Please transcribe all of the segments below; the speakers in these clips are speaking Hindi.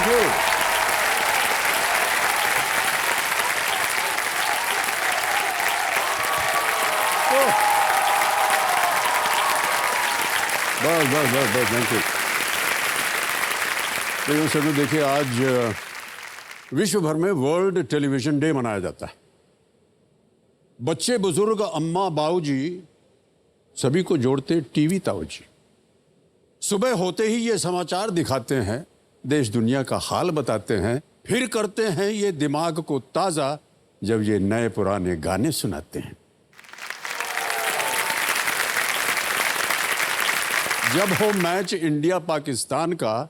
यू। बस बस बस बस, थैंक यू। तो सर देखिए, आज विश्व भर में वर्ल्ड टेलीविजन डे मनाया जाता है। बच्चे, बुजुर्ग, अम्मा, बाऊजी सभी को जोड़ते टीवी ताऊजी। सुबह होते ही ये समाचार दिखाते हैं, देश दुनिया का हाल बताते हैं, फिर करते हैं ये दिमाग को ताजा जब ये नए पुराने गाने सुनाते हैं। जब हो मैच इंडिया पाकिस्तान का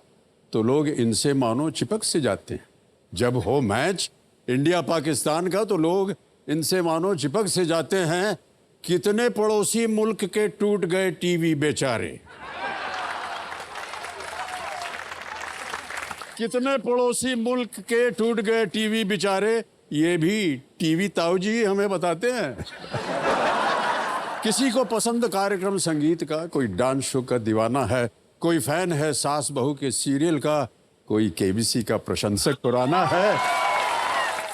तो लोग इनसे मानो चिपक से जाते हैं। जब हो मैच इंडिया पाकिस्तान का तो लोग इनसे मानो चिपक से जाते हैं। कितने पड़ोसी मुल्क के टूट गए टीवी बेचारे, कितने पड़ोसी मुल्क के टूट गए टीवी बेचारे, ये भी टीवी ताऊजी हमें बताते हैं। किसी को पसंद कार्यक्रम संगीत का, कोई डांस शो का दीवाना है, कोई फैन है सास बहू के सीरियल का, कोई केबीसी का प्रशंसक पुराना है।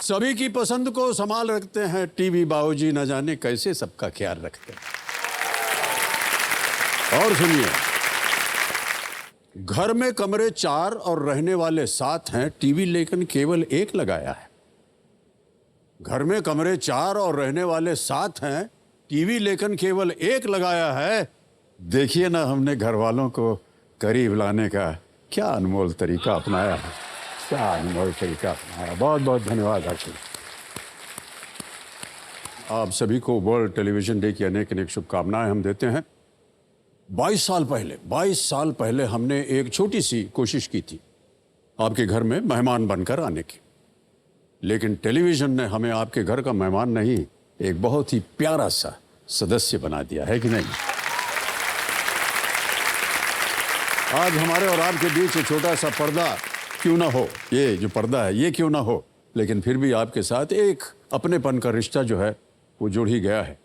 सभी की पसंद को संभाल रखते हैं टीवी बाऊजी, न जाने कैसे सबका ख्याल रखते हैं। और सुनिए, घर में कमरे 4 और रहने वाले 7 हैं, टीवी लेकिन केवल एक लगाया है। घर में कमरे 4 और रहने वाले 7 हैं, टीवी लेकिन केवल एक लगाया है। देखिए ना, हमने घर वालों को करीब लाने का क्या अनमोल तरीका अपनाया है, क्या अनमोल तरीका अपनाया। बहुत बहुत धन्यवाद आपको। आप सभी को वर्ल्ड टेलीविजन डे की अनेक अनेक शुभकामनाएं हम देते हैं। 22 साल पहले हमने एक छोटी सी कोशिश की थी आपके घर में मेहमान बनकर आने की, लेकिन टेलीविजन ने हमें आपके घर का मेहमान नहीं, एक बहुत ही प्यारा सा सदस्य बना दिया है कि नहीं। आज हमारे और आपके बीच छोटा सा पर्दा क्यों ना हो, ये जो पर्दा है ये क्यों ना हो, लेकिन फिर भी आपके साथ एक अपनेपन का रिश्ता जो है वो जुड़ ही गया है।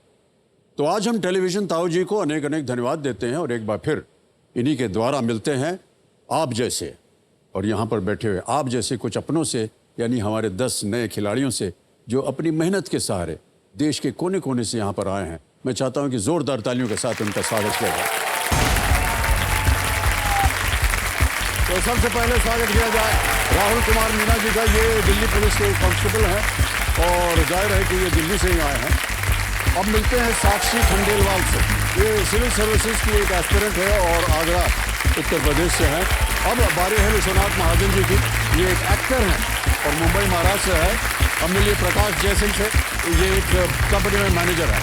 तो आज हम टेलीविजन ताऊजी को अनेक अनेक धन्यवाद देते हैं और एक बार फिर इन्हीं के द्वारा मिलते हैं आप जैसे, और यहाँ पर बैठे हुए आप जैसे कुछ अपनों से, यानी हमारे 10 नए खिलाड़ियों से जो अपनी मेहनत के सहारे देश के कोने कोने से यहाँ पर आए हैं। मैं चाहता हूँ कि जोरदार तालियों के साथ उनका स्वागत किया जाए। तो सबसे पहले स्वागत किया जाए राहुल कुमार मीना जी का। ये दिल्ली पुलिस के कांस्टेबल हैं और जाहिर है कि ये दिल्ली से ही आए हैं। अब मिलते हैं साक्षी खंडेलवाल से। ये सिविल सर्विसेज की एक एस्पिरेंट है और आगरा उत्तर प्रदेश से है। अब बारी है विश्वनाथ महाजन जी की। ये एक एक्टर हैं और मुंबई महाराष्ट्र से है। अब मिलिए प्रकाश जयसिंह से। ये एक कंपनी में मैनेजर है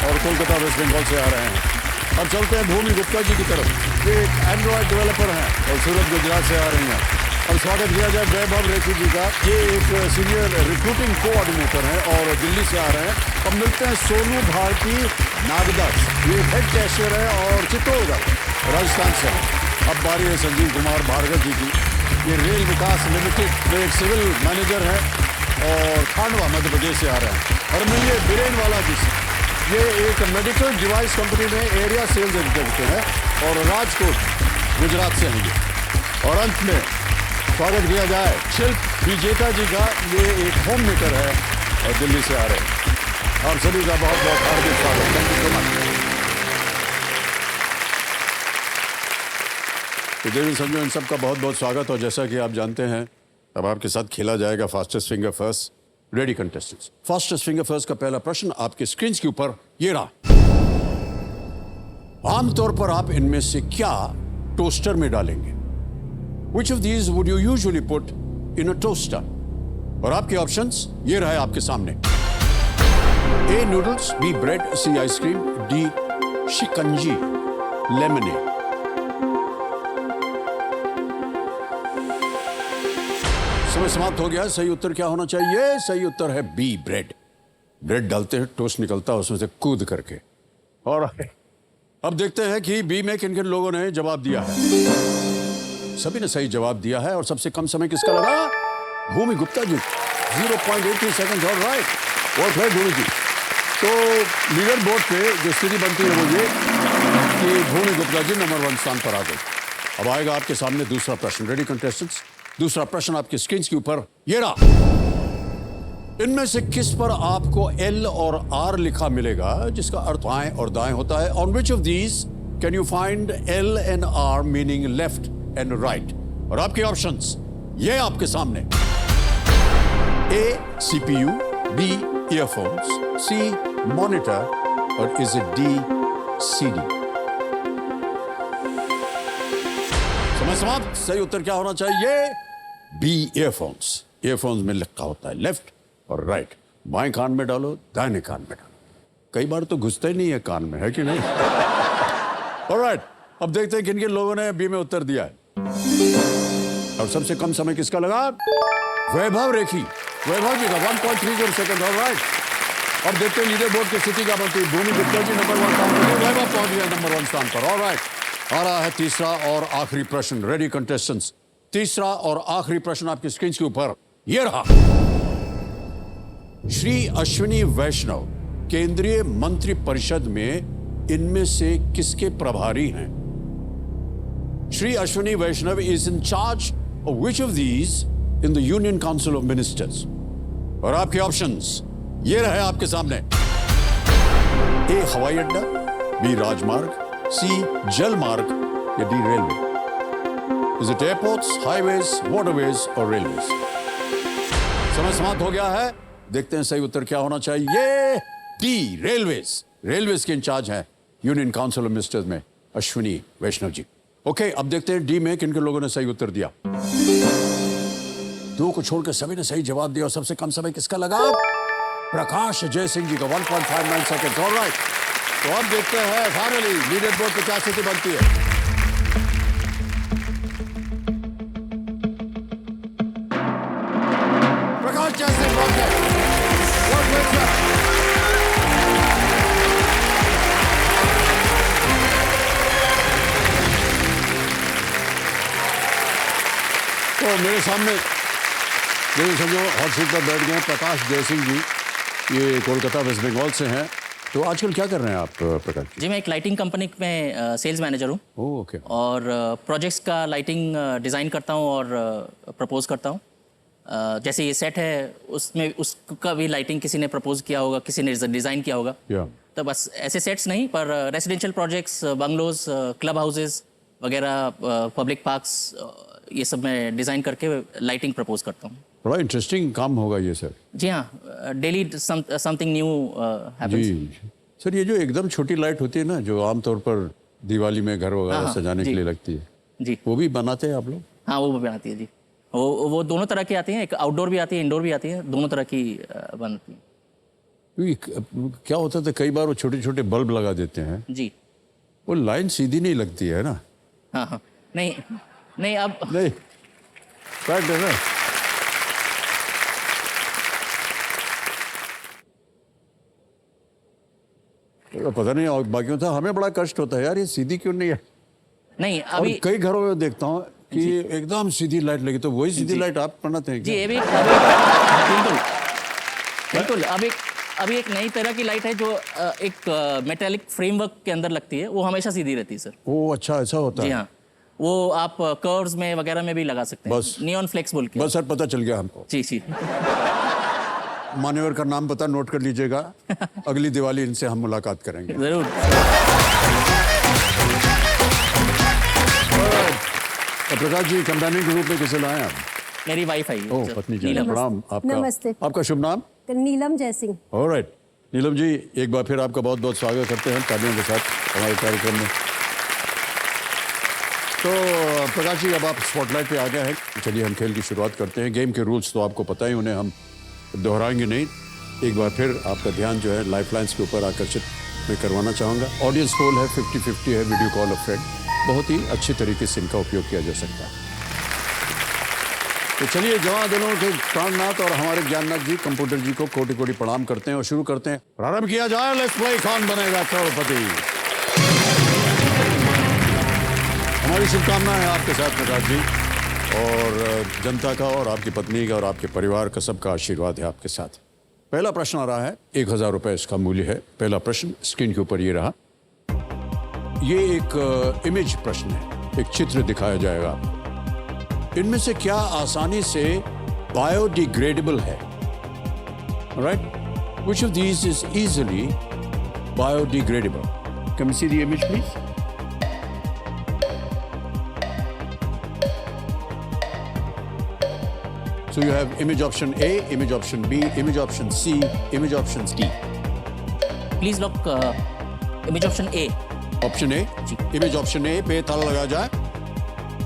और कोलकाता वेस्ट बंगाल से आ रहे हैं। अब चलते हैं भूमि गुप्ता जी की तरफ। ये एक एंड्रॉयड डेवलपर हैं और सूरत गुजरात से आ रही हैं। अब स्वागत किया जाए वैभव रेखी जी का। ये एक सीनियर रिक्रूटिंग कोऑर्डिनेटर हैं और दिल्ली से आ रहे हैं। अब मिलते हैं सोनू भारती नागदास। ये हेड कैशियर है और चित्तौड़गढ़ राजस्थान से है। अब बारी है संजीव कुमार भार्गव जी की। ये रेल विकास लिमिटेड में एक सिविल मैनेजर है और खांडवा मध्य प्रदेश से आ रहे हैं। और मिलिए बीरेन वाला जी से। ये एक मेडिकल डिवाइस कंपनी में एरिया सेल्स एग्जीक्यूटिव है और राजकोट गुजरात से हैं ये। और अंत में स्वागत किया जाए शिल्प विजेता जी का। ये एक होम मेकर है और दिल्ली से आ रहे हैं। आप सभी का बहुत बहुत हार्दिक स्वागत। Thank you so much. तो देवी संजू, इन सबका बहुत बहुत स्वागत। और जैसा कि आप जानते हैं, अब आपके साथ खेला जाएगा fastest finger first. Ready contestants, fastest finger first का पहला प्रश्न आपके स्क्रीन के ऊपर ये रहा। आमतौर पर आप इनमें से क्या टोस्टर में डालेंगे? Which of these would you usually put in a toaster? और आपके ऑप्शंस ये रहे आपके सामने। A noodles, B bread, C ice cream, D shikanji lemonade. समय समाप्त हो गया। सही उत्तर क्या होना चाहिए? सही उत्तर है बी ब्रेड। ब्रेड डालते हैं, टोस्ट निकलता है उसमें से कूद करके। और अब देखते हैं कि बी में किन किन लोगों ने जवाब दिया है। सभी ने सही जवाब दिया है और सबसे कम समय किसका लगा? भूमि गुप्ता जी, 0.83 सेकंड। और राइट, बहुत है भूमि जी। तो लीडर बोर्ड पे जो स्थिति बनती है वो ये कि भूमि गुप्ता जी नंबर 1 स्थान पर आ गई। अब आएगा आपके सामने दूसरा प्रश्न। रेडी कंटेस्टेंट्स, दूसरा प्रश्न आपके स्क्रीन के ऊपर ये रहा। इनमें से किस पर आपको एल और आर लिखा मिलेगा जिसका अर्थ बाएं और दाएं होता है? On which of these can you find L and R meaning left and right? और आपके ऑप्शंस ये आपके सामने। A CPU, B earphones, C monitor और इज इट डी सीडी? समय समाप्त। सही उत्तर क्या होना चाहिए? B earphones. ईयरफोन्स में लिखा होता है लेफ्ट और राइट। बाएं कान में डालो, दाहिने कान में डालो। कई बार तो घुसता ही नहीं है कान में, है कि नहीं? ऑलराइट, अब देखते हैं किन किन लोगों ने बी में उत्तर दिया है। और सबसे कम समय किसका लगा? वैभव रेखी। वैभव जी का 1.30 सेकंड। ऑलराइट, अब देखते हैं लीडर बोर्ड की स्थिति क्या बनती है। भूमि गुप्ता जी नंबर 1 स्थान पर, वैभव पहुंच गया नंबर 1 स्थान पर। ऑलराइट, आ रहा है तीसरा और आखिरी प्रश्न। रेडी कंटेस्टेंट्स, तीसरा और आखिरी प्रश्न आपकी स्क्रीन के ऊपर यह रहा। श्री अश्विनी वैष्णव केंद्रीय मंत्री परिषद में इनमें से किसके प्रभारी हैं? Shri Ashwini Vaishnaw is in charge of which of these in the union council of ministers? और आपके ऑप्शंस ये रहे आपके सामने। ए हवाई अड्डा, बी राजमार्ग, सी जल मार्ग या D railway? Is it airports, highways, waterways और रेलवेज? समय समाप्त हो गया है। देखते हैं सही उत्तर क्या होना चाहिए। D railways. रेलवेज के इंचार्ज हैं यूनियन काउंसिल ऑफ मिनिस्टर्स में अश्विनी वैष्णव जी। ओके, अब देखते हैं डी में किन किन लोगों ने सही उत्तर दिया। दो को छोड़कर सभी ने सही जवाब दिया और सबसे कम समय किसका लगा? प्रकाश जय सिंह जी का 1.59 सेकंड। ऑलराइट, तो अब देखते हैं फाइनली लीडर बोर्ड की क्या स्थिति बनती है। प्रकाश जय सिंह पहुंच गए। तो मेरे सामने जो समझो हॉट सीट पर बैठ गए प्रकाश जय सिंह जी, ये कोलकाता वेस्ट बंगाल से हैं। तो आजकल क्या कर रहे हैं आप प्रकाश जी? मैं एक लाइटिंग कंपनी में सेल्स मैनेजर हूँ। ओके। और प्रोजेक्ट्स का लाइटिंग डिज़ाइन करता हूँ और प्रपोज करता हूँ। जैसे ये सेट है, उसमें उसका भी लाइटिंग किसी ने प्रपोज किया होगा, किसी ने डिज़ाइन किया होगा। तो बस ऐसे सेट्स नहीं, पर residential projects, bungalows, club houses वगैरह, पब्लिक पार्क्स, ये सब मैं डिज़ाइन करके लाइटिंग प्रपोज करता हूँ। बड़ा इंटरेस्टिंग काम होगा ये सर। जी हाँ, डेली समथिंग न्यू हैपेंस। जी सर, ये जो एकदम छोटी लाइट होती है ना, जो आमतौर पर दिवाली में घर वगैरह सजाने के लिए लगती है, जी, वो भी बनाते हैं आप लोग? हाँ, वो भी बनाती है जी। वो दोनों तरह की आती हैं, एक आउटडोर भी आती है, इंडोर भी आती है, दोनों तरह की बनती हैं। क्या होता था कई बार वो छोटे छोटे बल्ब लगा देते हैं जी, वो लाइन सीधी नहीं लगती है ना? हाँ हाँ, नहीं अब नहीं, फैक्ट है ना। पता नहीं, और बाकियों था हमें बड़ा कष्ट होता है यार, ये सीधी क्यों नहीं है? नहीं, अभी कई घरों में देखता हूँ कि एकदम सीधी लाइट लगी, तो वही सीधी लाइट आप बनाते हैं जी? ये भी बिल्कुल अभी एक नई तरह की लाइट है जो एक मेटेलिक फ्रेमवर्क के अंदर लगती है, वो हमेशा सीधी रहती है सर। ओ अच्छा, ऐसा होता है? जी हाँ, वो आप कर्व्स में वगैरह में भी लगा सकते हैं। बस नियॉन फ्लेक्स बोल के। बस सर, पता चल गया हमको। जी जी। मान्यवर का नाम पता नोट कर लीजिएगा। अगली दिवाली इनसे हम मुलाकात करेंगे जरूर। प्रकाश जी, कंपेनियन के रूप में किसे लाए आप? मेरी वाइफ आई। ओह, पत्नी जी, प्रणाम। आपका नमस्ते। आपका शुभ नाम? नीलम जयसिंह। ऑलराइट, नीलम जी, एक बार फिर आपका बहुत बहुत स्वागत करते हैं तालियों के साथ हमारे कार्यक्रम में। तो प्रकाश जी, अब आप स्पॉटलाइट पे आ गए हैं, चलिए हम खेल की शुरुआत करते हैं। गेम के रूल्स तो आपको पता ही, उन्हें हम दोहराएंगे नहीं। एक बार फिर आपका ध्यान जो है लाइफलाइंस के ऊपर आकर्षित मैं करवाना चाहूँगा। ऑडियंस पोल है, 50-50 है, वीडियो कॉल अ फ्रेंड, बहुत ही अच्छे तरीके से इनका उपयोग किया जा सकता है। तो चलिए, जवान दिलों के प्राणनाथ और हमारे ज्ञाननाथ जी, कंप्यूटर जी को कोटि कोटि प्रणाम करते हैं और शुरू करते हैं। प्रारंभ किया जाए। लेट्स प्ले कौन बनेगा करोड़पति। हमारी शुभकामनाएं है आपके साथ प्रकाश जी, और जनता का और आपकी पत्नी का और आपके परिवार का सबका आशीर्वाद है आपके साथ। पहला प्रश्न आ रहा है, 1000 रुपए इसका मूल्य है। पहला प्रश्न स्क्रीन के ऊपर ये रहा। ये एक इमेज प्रश्न है, एक चित्र दिखाया जाएगा। इनमें से क्या आसानी से बायोडिग्रेडेबल है? Right, which of these is easily biodegradable? Can we see the image, please? So you have image option A, image option B, image option C, image option D. Please lock image option A. Option A, जी। इमेज ऑप्शन ए पे ताला लगा जाए।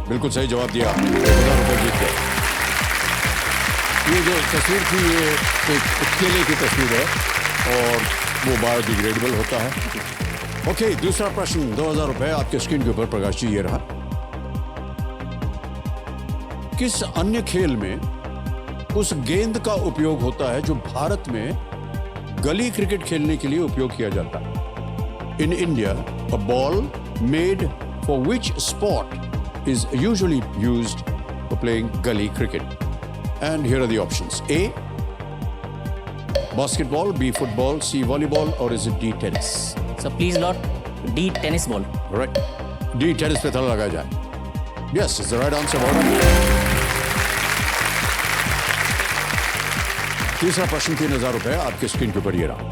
बिल्कुल सही जवाब दिया, 1000 रुपए जीत गए। ये जो तस्वीर थी ये एक केले की तस्वीर है और वो बायोडिग्रेडेबल होता है। ओके, दूसरा प्रश्न, 2000 रुपए आपके स्क्रीन के ऊपर प्रकाश जी ये रहा। किस अन्य खेल में उस गेंद का उपयोग होता है जो भारत में गली क्रिकेट खेलने के लिए उपयोग किया जाता है? In India, a ball made for which sport is usually used for playing gully cricket. And here are the options. A, basketball, B, football, C, volleyball, or is it D, tennis? Sir please lock D tennis ball. Right. D, tennis पे ताला लगाया जाए। Yes, it's the right answer. Well done. तीसरा प्रश्न, 3000 रुपए आपके स्क्रीन के ऊपर ये रहा।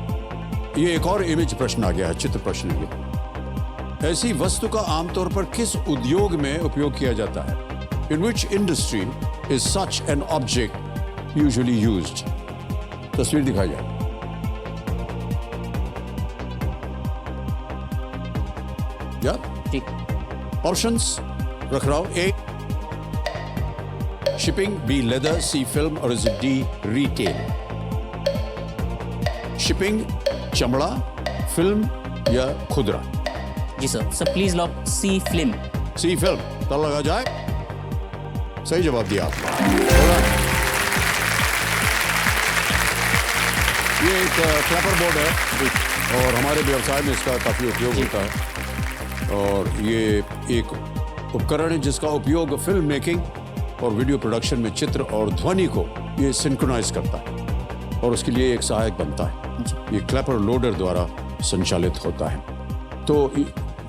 ये एक और इमेज प्रश्न आ गया है, चित्र प्रश्न है ये। ऐसी वस्तु का आमतौर पर किस उद्योग में उपयोग किया जाता है? In which industry is such an object usually used? तस्वीर दिखाई जाए। या जी। ऑप्शंस रख रहा हूं। A, shipping, B, leather, C, film, or is it D, retail? Shipping, चमड़ा, फिल्म या खुदरा? जी sir. Sir please lock C film. C film, ताला लगा जाए। सही जवाब दिया आपने। ये एक क्लैपर बोर्ड है और हमारे व्यवसाय में इसका काफी उपयोग होता है और ये एक उपकरण है जिसका उपयोग फिल्म मेकिंग और वीडियो प्रोडक्शन में चित्र और ध्वनि को ये सिंक्रोनाइज करता है और उसके लिए एक सहायक बनता है। ये क्लैपर लोडर द्वारा संचालित होता है। तो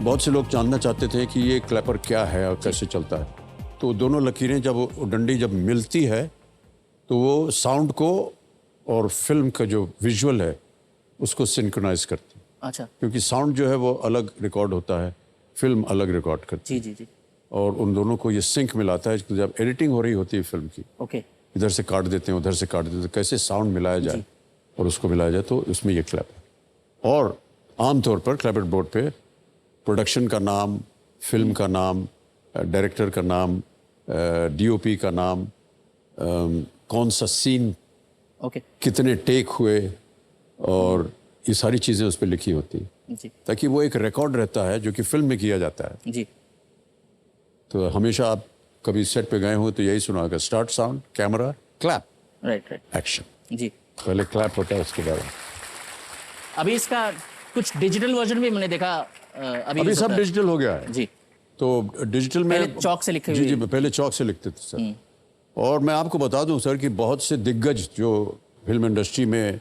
बहुत से लोग जानना चाहते थे कि ये क्लैपर क्या है और कैसे चलता है। तो दोनों लकीरें जब वो डंडी जब मिलती है तो वो साउंड को और फिल्म का जो विजुअल है उसको सिंक्रोनाइज करती है। अच्छा। क्योंकि साउंड जो है वो अलग रिकॉर्ड होता है, फिल्म अलग रिकॉर्ड करती जी है। जी जी। और उन दोनों को ये सिंक मिलाता है। जब एडिटिंग हो रही होती है फिल्म की, ओके। इधर से काट देते हैं उधर से काट देते हैं, कैसे साउंड मिलाया जाए और उसको मिलाया जाए, तो उसमें ये क्लैप है। और आमतौर पर क्लैपर बोर्ड पे प्रोडक्शन का नाम, फिल्म का नाम, डायरेक्टर का नाम, डीओपी का नाम, कौन सा सीन, ओके। कितने टेक हुए और ये सारी चीज़ें उस पर लिखी होती है जी ताकि वो एक रिकॉर्ड रहता है जो कि फिल्म में किया जाता है। जी। तो हमेशा आप कभी सेट पे गए हो तो यही सुना होगा, start sound, camera, clap, right right. Action. जी। पहले क्लैप होता है, उसके बाद अभी इसका कुछ डिजिटल वर्जन भी मैंने देखा अभी use सब होता है। डिजिटल हो गया है। जी। तो डिजिटल में पहले चौक से लिखे जी हुए। जी, पहले चौक से लिखते थे सर। और मैं आपको बता दूं सर कि बहुत से दिग्गज जो फिल्म इंडस्ट्री में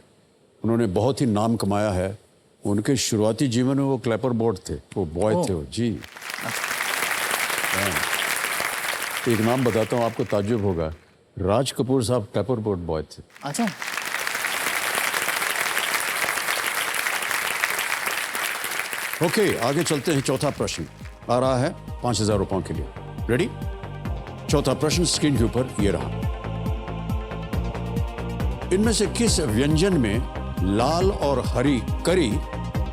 उन्होंने बहुत ही नाम कमाया है, उनके शुरुआती जीवन में वो क्लैपर बोर्ड थे, वो बॉय थे वो। जी हाँ। एक नाम बताता हूँ, आपको ताज्जुब होगा, राज कपूर साहब क्लैपर बोर्ड बॉय थे। अच्छा। ओके, आगे चलते हैं। चौथा प्रश्न आ रहा है 5000 रुपयों के लिए। रेडी? चौथा प्रश्न स्क्रीन के ऊपर ये रहा। इनमें से किस व्यंजन में लाल और हरी करी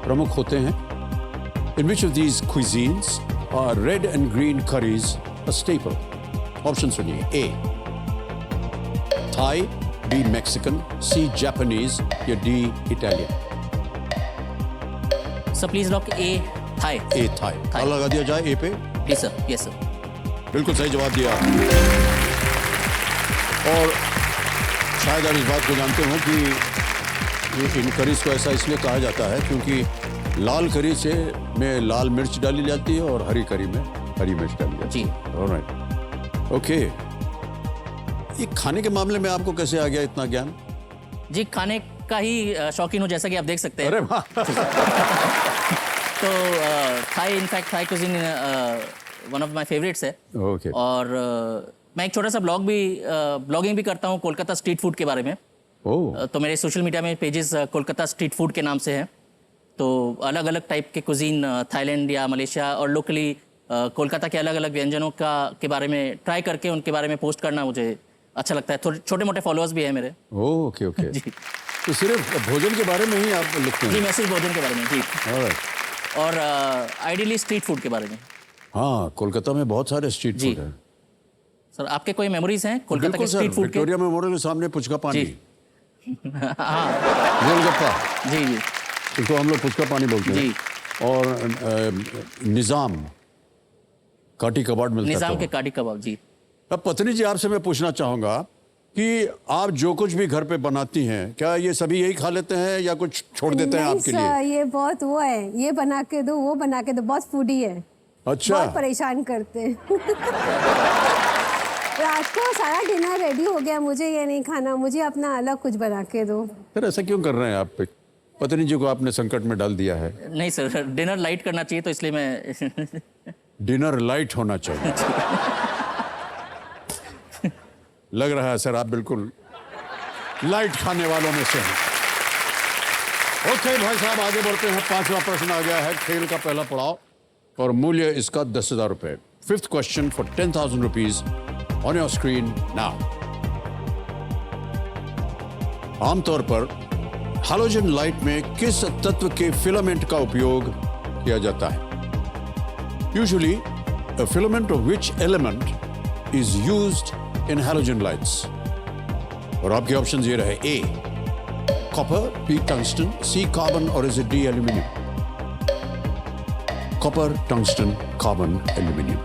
प्रमुख होते हैं? In which of these cuisines are red and green curries a staple? Option सुनिए। A Thai, B Mexican, C Japanese या D Italian? Sir please lock A Thai. A Thai, ताला लगा दिया जाए ए पे। Yes sir, yes sir. बिल्कुल सही जवाब दिया। और शायद आप इस बात को जानते हो कि इन करीज को ऐसा इसलिए कहा जाता है क्योंकि लाल करी से में लाल मिर्च डाली जाती है और हरी करी में हरी मिर्च डाली जाती है। Alright, okay. ये खाने के मामले में आपको कैसे आ गया इतना ज्ञान? जी, खाने का ही शौकीन हूँ, जैसा कि आप देख सकते हैं। अरे वाह। तो Thai, in fact Thai cuisine one of my favourites है। ओके। और मैं एक छोटा सा ब्लॉगिंग भी करता हूँ कोलकाता स्ट्रीट फूड के बारे में। ओह, तो मेरे सोशल मीडिया में पेजेस कोलकाता स्ट्रीट फूड के नाम से हैं। तो अलग अलग टाइप के कुजीन थाईलैंड या मलेशिया और लोकली कोलकाता के अलग अलग व्यंजनों के बारे में ट्राई करके उनके बारे में पोस्ट करना मुझे अच्छा लगता है। थोड़े छोटे मोटे फॉलोअर्स भी हैं मेरे। Okay okay. जी तो सिर्फ भोजन के बारे में ही आप लिखते जी, हैं? मैं सिर्फ भोजन के बारे में जी, Alright. और आइडियली स्ट्रीट फूड के बारे में। हाँ, कोलकाता में बहुत सारे स्ट्रीट जी। फूड हैं। सर आपके कोई मेमोरीज हैं कोलकाता बिल्कुल के सर, स्ट्रीट फूड के? विक्टोरिया मेमोरियल के सामने पुचका पानी, जी। हाँ गोलगप्पा, जी जी इसको हम लोग पुचका पानी बोलते हैं। जी। और निज़ाम काटी कबाड़ मिलता निज़ाम था। के काटी कबाब जी। अब पत्नी जी, आपसे मैं पूछना चाहूंगा कि आप जो कुछ भी घर पे बनाती हैं, क्या ये सभी यही खा लेते हैं या कुछ छोड़ देते हैं नहीं आपके सर, लिए? ये बहुत वो है, ये बना के दो, वो बना के दो, बहुत फूडी है। अच्छा। बहुत परेशान करते हैं। रात को सारा डिनर रेडी हो गया, मुझे ये नहीं खाना, मुझे अपना अलग कुछ बना के दो। सर ऐसा क्यों कर रहे हैं आप? पत्नी जी को आपने संकट में डाल दिया है। नहीं सर, डिनर लाइट करना चाहिए तो इसलिए मैं डिनर लाइट होना चाहिए। लग रहा है सर आप बिल्कुल लाइट खाने वालों में से हैं। ओके भाई साहब, आगे बढ़ते हैं। 5वां प्रश्न आ गया है, खेल का पहला पड़ाव, और मूल्य इसका 10,000 रुपए। 5th question for 10,000 rupees on your screen now. आमतौर पर हैलोजन लाइट में किस तत्व के फिलामेंट का उपयोग किया जाता है? Usually a filament of which element is used in halogen lights? और आपके ऑप्शंस ये रहे: A copper, B tungsten, C carbon, और इज D aluminium? Copper, tungsten, carbon, aluminium.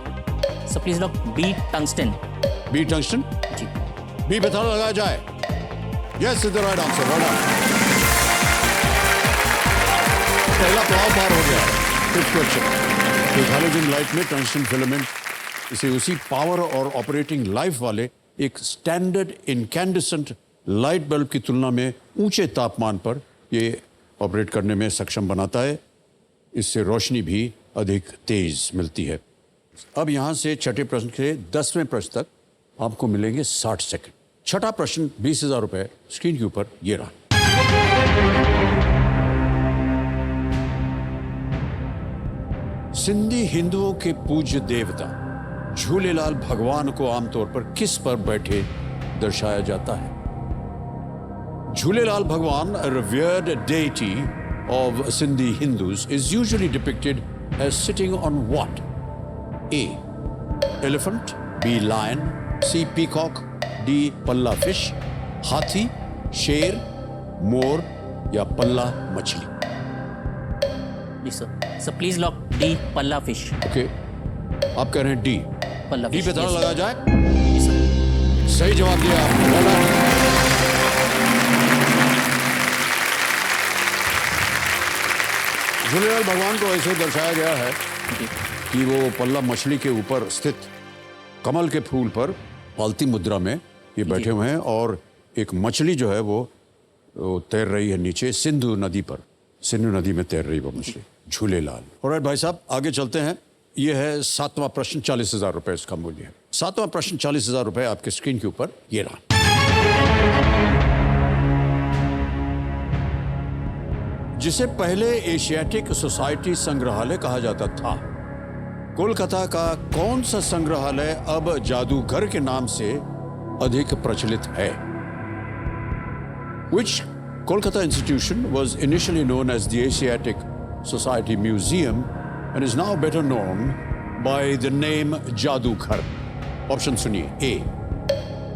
So please lock B tungsten. B tungsten, जी B पे ताला लगाया जाए। Yes is the right answer. Well done. पहला पड़ाव पार हो गया। 5th question. तो हैलोजन लाइट में टंगस्टन फिलामेंट, इसे उसी पावर और ऑपरेटिंग लाइफ वाले एक स्टैंडर्ड इनकैंडेसेंट लाइट बल्ब की तुलना में ऊंचे तापमान पर ये ऑपरेट करने में सक्षम बनाता है। इससे रोशनी भी अधिक तेज मिलती है। अब यहां से छठे प्रश्न से 10वें प्रश्न तक आपको मिलेंगे 60 सेकंड। छठा प्रश्न 20,000 रुपए स्क्रीन के ऊपर ये रहा। सिंधी हिंदुओं के पूज्य देवता झूलेलाल भगवान को आमतौर पर किस पर बैठे दर्शाया जाता है? झूलेलाल भगवान, a revered deity of Sindhi Hindus, is usually depicted as sitting on what? A. Elephant, B. Lion, C. Peacock, D. पल्ला फिश, हाथी, शेर, मोर या पल्ला मछली? जी sir. So please lock D पल्ला फिश। ओके, आप कह रहे हैं डी। पल्ला डी फिश। पे ताला लगाया जाए। जी सर। सही जवाब दिया आपने। Well done. झूलेलाल भगवान को ऐसे दर्शाया गया है जी कि वो पल्ला मछली के ऊपर स्थित कमल के फूल पर पालती मुद्रा में ये बैठे हुए हैं, और एक मछली जो है वो तैर रही है नीचे सिंधु नदी पर। सिंधु नदी में तैर रही वो मछली, झूलेलाल। ऑलराइट भाई साहब, आगे चलते हैं। ये है 7वां प्रश्न, 40,000 रुपए इसका मूल्य है। 7वां प्रश्न 40,000 रुपए आपके स्क्रीन के ऊपर ये रहा। जिसे पहले एशियाटिक सोसाइटी संग्रहालय कहा जाता था, कोलकाता का कौन सा संग्रहालय अब जादूगर के नाम से अधिक प्रचलित है? Which Kolkata institution was initially known as the Asiatic Society Museum and is now better known by the name Jadughar? Option सुनिए: A.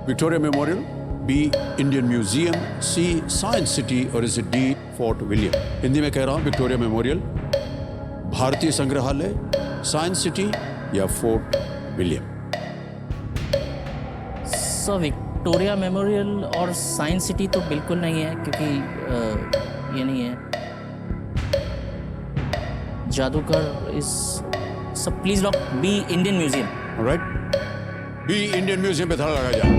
Victoria Memorial, B. Indian Museum, C. Science City, और इसे D. Fort William? हिंदी में कह रहा हूं, विक्टोरिया मेमोरियल, भारतीय संग्रहालय, साइंस सिटी या Fort William? So Victoria Memorial और साइंस सिटी तो बिल्कुल नहीं है, क्योंकि ये नहीं है। जादूगर is, so please lock B Indian Museum. Alright, B Indian Museum पे ताला लगाया जाए।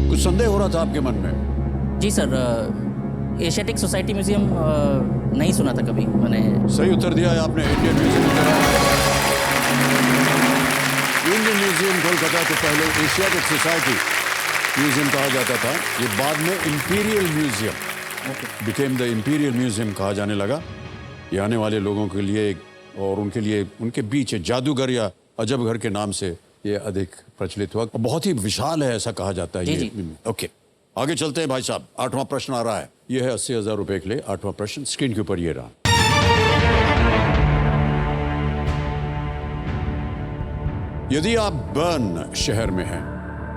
कुछ संदेह हो रहा था आपके मन में? जी सर, एशियाटिक सोसाइटी म्यूजियम नहीं सुना था कभी मैंने। सही उत्तर दिया है आपने, Indian museum. Indian museum museum Kolkata को पहले एशियाटिक सोसाइटी म्यूजियम कहा जाता था, ये बाद में imperial museum became the imperial museum कहा जाने लगा। ये आने वाले लोगों के लिए और उनके लिए उनके बीच जादूगर या अजब घर के नाम से ये अधिक प्रचलित हुआ। बहुत ही विशाल है ऐसा कहा जाता है जी, ये। जी। ओके, आगे चलते हैं भाई साहब। 8वां प्रश्न आ रहा है, ये है 80,000 रुपए के लिए 8वां प्रश्न। स्क्रीन के ऊपर ये रहा। यदि आप बर्न शहर में हैं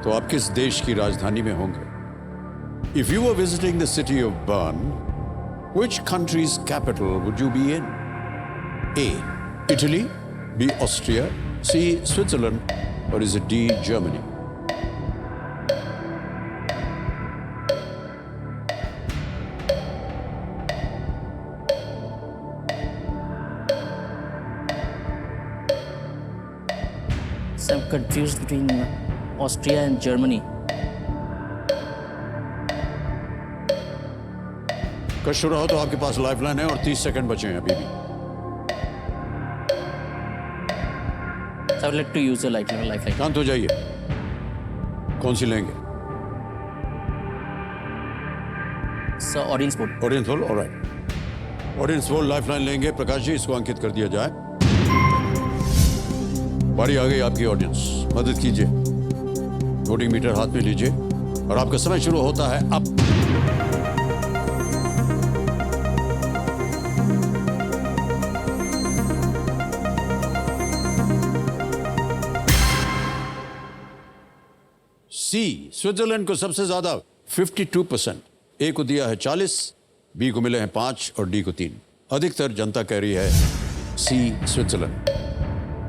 तो आप किस देश की राजधानी में होंगे? If you were visiting the city of burn, which countries capital would you be in? A. Italy, B. Austria, C. Switzerland, or is it D. Germany? So I'm confused between Austria and Germany. कश रहो तो आपके पास लाइफलाइन है और 30 सेकंड बचे हैं अभी भी। So I would like to use a lifeline. शांत हो जाइए। कौन सी लेंगे? So audience vote. Audience poll, alright. Audience poll lifeline लेंगे। प्रकाश जी, इसको अंकित कर दिया जाए। बारी आ गई आपकी ऑडियंस, मदद कीजिए। वोटिंग मीटर हाथ में लीजिए और आपका समय शुरू होता है अब। सी, स्विट्जरलैंड को सबसे ज्यादा 52%, ए को दिया है 40, बी को मिले हैं 5 और डी को 3। अधिकतर जनता कह रही है सी, स्विट्जरलैंड।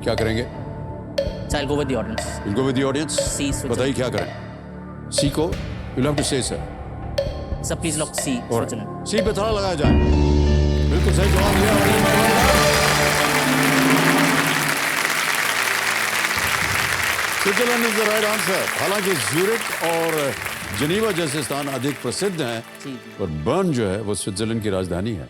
क्या करेंगे? So I'll go with the audience. We'll go with the audience. C, Switzerland. बताइए क्या करें? सी को you'll have to say sir. So please lock C, Switzerland. सी पे थोड़ा लगाया जाए। बिल्कुल सही जवाब दिया। Switzerland is the right answer. हालांकि ज्यूरिख और जिनेवा जैसे स्थान अधिक प्रसिद्ध हैं, जी, जी। पर बर्न जो है वो स्विट्जरलैंड की राजधानी है।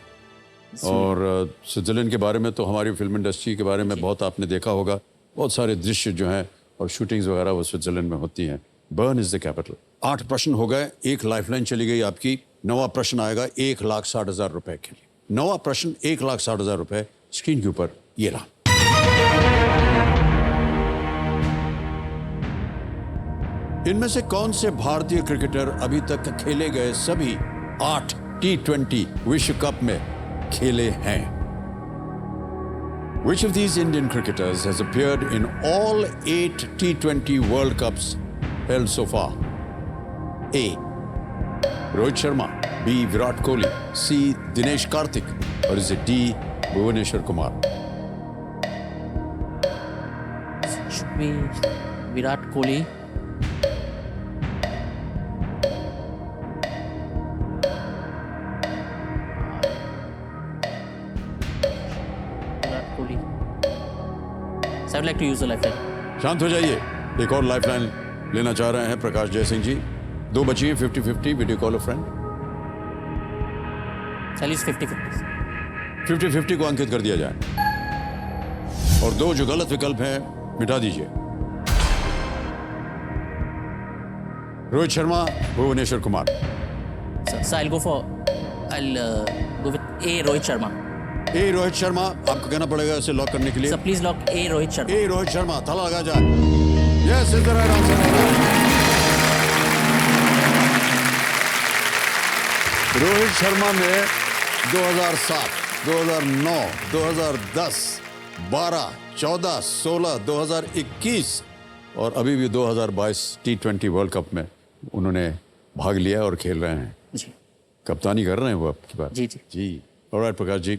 और स्विट्जरलैंड के बारे में तो हमारी फिल्म इंडस्ट्री के बारे में बहुत आपने देखा होगा। बहुत सारे दृश्य जो हैं और शूटिंग्स वगैरह वो स्विट्जरलैंड में होती हैं। Burn is the capital. 8 प्रश्न हो गए, 1 लाइफलाइन चली गई आपकी। 9वां प्रश्न आएगा 1,60,000 रुपए के लिए। 9वां प्रश्न 1,60,000 रुपए। स्क्रीन के ऊपर ये रहा। इनमें से कौन से भारतीय क्रिकेटर अभी तक खेले गए सभी 8 T20 विश्व कप में खेले हैं? Which of these Indian cricketers has appeared in all 8 T20 World Cups held so far? A. Rohit Sharma, B. Virat Kohli, C. Dinesh Karthik, or is it D. Bhuvaneshwar Kumar? Should be Virat Kohli. Virat Kohli. So I would like to use the lifeline. शांत हो जाइए। एक और लाइफलाइन लेना चाह रहे हैं प्रकाश जय सिंह जी। 2 बची हैं 50-50। Video call a friend. So I'll use 50-50. 50-50 को अंकित कर दिया जाए और 2 जो गलत विकल्प हैं मिटा दीजिए। Rohit Sharma, Bhuvneshwar Kumar. So I'll go with A. Rohit Sharma. ए रोहित शर्मा आपको कहना पड़ेगा इसे लॉक करने के लिए। So please lock A. Rohit Sharma. ए रोहित शर्मा, ताला लगा जाए। Yes, is the right answer. Rohit Sharma ने 2007, 2009, 2010, 12, 14, 16, 2021 और अभी भी 2022 T20 वर्ल्ड कप में उन्होंने भाग लिया और खेल रहे हैं। जी कप्तानी कर रहे हैं वो आपकी बात। जी, जी। जी। ऑलराइट प्रकाश जी,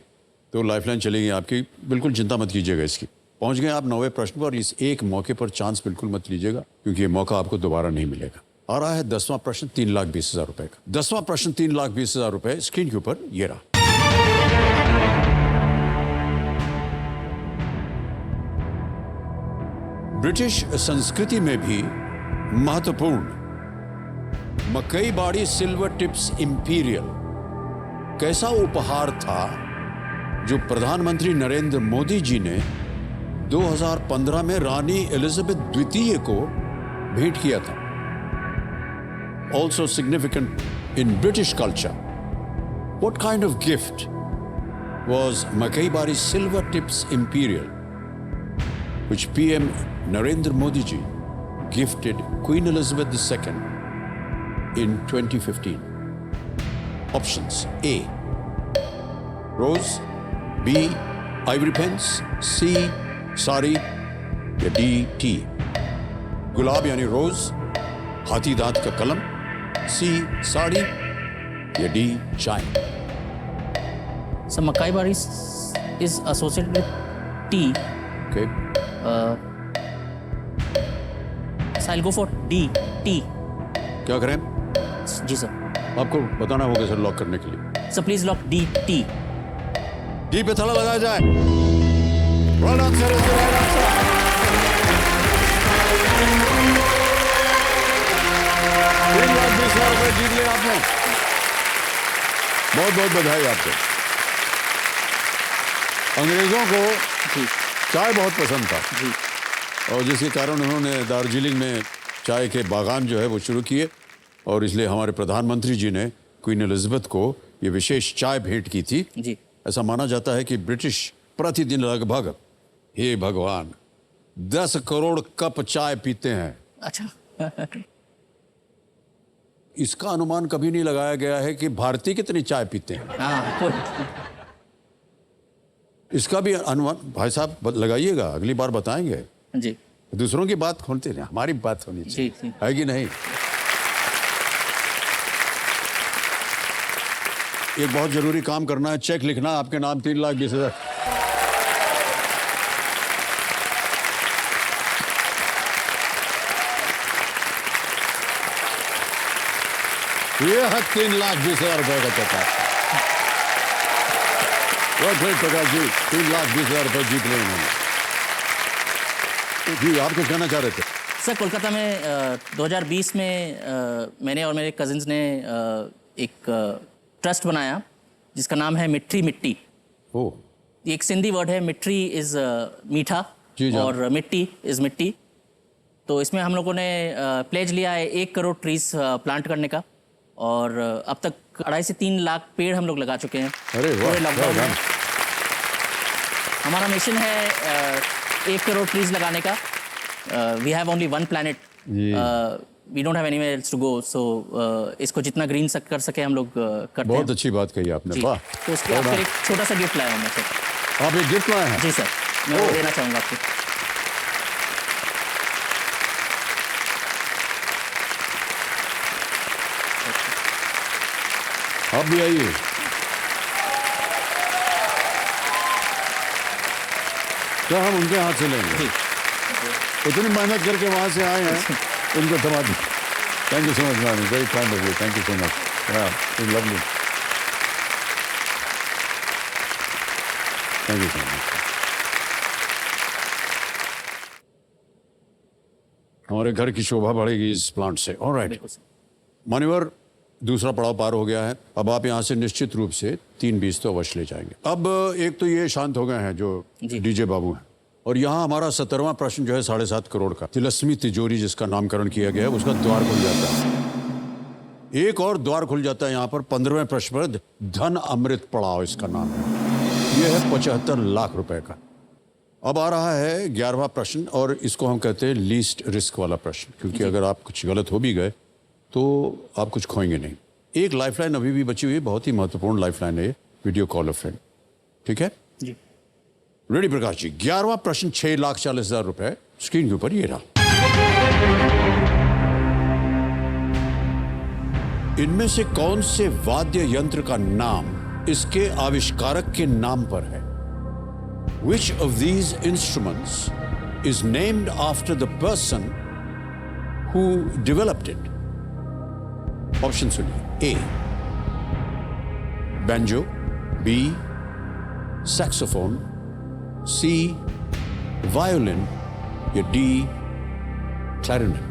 तो लाइफलाइन चलेगी आपकी। बिल्कुल चिंता मत कीजिएगा इसकी। पहुंच गए आप 9वें प्रश्न पर और इस एक मौके पर चांस बिल्कुल मत लीजिएगा क्योंकि ये मौका आपको दोबारा नहीं मिलेगा। आ रहा है 10वां प्रश्न 3,20,000 रुपए का। 10वां प्रश्न 3,20,000 रुपए। स्क्रीन के ऊपर ये रहा। ब्रिटिश संस्कृति में भी महत्वपूर्ण मकई बाड़ी सिल्वर टिप्स इंपीरियल कैसा उपहार था जो प्रधानमंत्री नरेंद्र मोदी जी ने 2015 में रानी एलिजाबेथ द्वितीय को भेंट किया था. Also significant in British culture. What kind of gift was Mackay-Bari's Silver Tips Imperial, which PM Narendra Modi ji gifted Queen Elizabeth II in 2015? Options: A. Rose, B. Ivory pens, C. Sari, या D. Tea. गुलाब यानी रोज, हाथी दांत का कलम, C. साड़ी, या D. चाय. So Mackay-Bari is associated with tea. Okay. So I'll go for D. Tea. क्या करें? जी सर. आपको बताना होगा सर लॉक करने के लिए. So please lock D. Tea. D पे थला लगाया जाए. Well done, sir. Is the right answer. ₹3,20,000 जीत लिया आपने. बहुत बहुत बधाई आपको. अंग्रेजों को जी चाय बहुत पसंद था जी. और जिसके कारण उन्होंने दार्जिलिंग में चाय के बागान जो है वो शुरू किए और इसलिए हमारे प्रधानमंत्री जी ने क्वीन एलिजाबेथ को ये विशेष चाय भेंट की थी. जी. ऐसा माना जाता है कि ब्रिटिश प्रतिदिन लगभग, हे भगवान, 10 करोड़ कप चाय पीते हैं. अच्छा. इसका अनुमान कभी नहीं लगाया गया है कि भारतीय कितनी चाय पीते हैं. हाँ कोई. इसका भी अनुमान भाई साहब लगाइएगा, अगली बार बताएंगे. जी दूसरों की बात खोलते नहीं, हमारी बात होनी चाहिए. जी. है कि नहीं? एक बहुत जरूरी काम करना है, चेक लिखना है आपके नाम 3,20,000. ये है 3,20,000 रुपए का चेक. बहुत ग्रेट प्रकाश जी, 3,20,000 रुपए जीत लिए उन्होंने. जी आप कुछ कहना चाह रहे थे? सर कोलकाता में 2020 में मैंने और मेरे कजिन्स ने एक ट्रस्ट बनाया जिसका नाम है मिट्टी मिट्टी. ओह. ये एक सिंधी वर्ड है. मिट्टी इज मीठा जी, जी. और मिट्टी इज मिट्टी. तो इसमें हम लोगों ने प्लेज लिया है 1 करोड़ ट्रीज प्लांट करने का और अब तक 2.5 से 3 लाख पेड़ हम लोग लगा चुके हैं. अरे वाह, पूरे लॉकडाउन वाह, में हमारा मिशन है 1 करोड़ ट्रीज लगाने का. We have only one planet. We don't have anywhere else to go. So इसको जितना ग्रीन कर सके हम लोग करते हैं. बहुत अच्छी बात कही आपने. जी. वाह. तो उसके लिए आपको एक छोटा सा गिफ्ट लाया हूँ मैं सर. आप एक गिफ्ट लाए हैं? जी सर, मैं वो देना चाहूँगा आपको. आप भी आइए. क्या हम उनके हाथ से लेंगे? जी. इतनी मेहनत करके वहां से आए हैं, उनको थमा दी. Thank you so much ma'am, very kind of you. Thank you so much. Lovely. Thank you so much. हमारे घर की शोभा बढ़ेगी इस प्लांट से. ऑलराइट. बिल्कुल सर. मान्यवर, दूसरा पड़ाव पार हो गया है. अब आप यहाँ से निश्चित रूप से 3,20 तो अवश्य ले जाएंगे. अब एक तो ये शांत हो गए हैं जो जी. डीजे बाबू हैं. और यहाँ हमारा 17वां प्रश्न जो है 7.5 करोड़ का, तिलस्मी तिजोरी जिसका नामकरण किया गया है, उसका द्वार खुल जाता है. एक और द्वार खुल जाता है यहाँ पर 15वें प्रश्न पर. धन अमृत पड़ाव इसका नाम है. यह है 75 लाख रुपए का. अब आ रहा है 11वां प्रश्न और इसको हम कहते हैं लीस्ट रिस्क वाला प्रश्न, क्योंकि अगर आप कुछ गलत हो भी गए तो आप कुछ खोएंगे नहीं. एक लाइफलाइन अभी भी बची हुई है, बहुत ही महत्वपूर्ण लाइफलाइन है, वीडियो कॉल अ फ्रेंड. ठीक है? जी. रेडी प्रकाश जी. 11वां प्रश्न 6,40,000 रुपए स्क्रीन के ऊपर ये रहा. इनमें से कौन से वाद्य यंत्र का नाम इसके आविष्कारक के नाम पर है? Which of these instruments is named after the person who developed it? Option सुनिए. A. banjo, B. saxophone, C. violin या D. clarinet.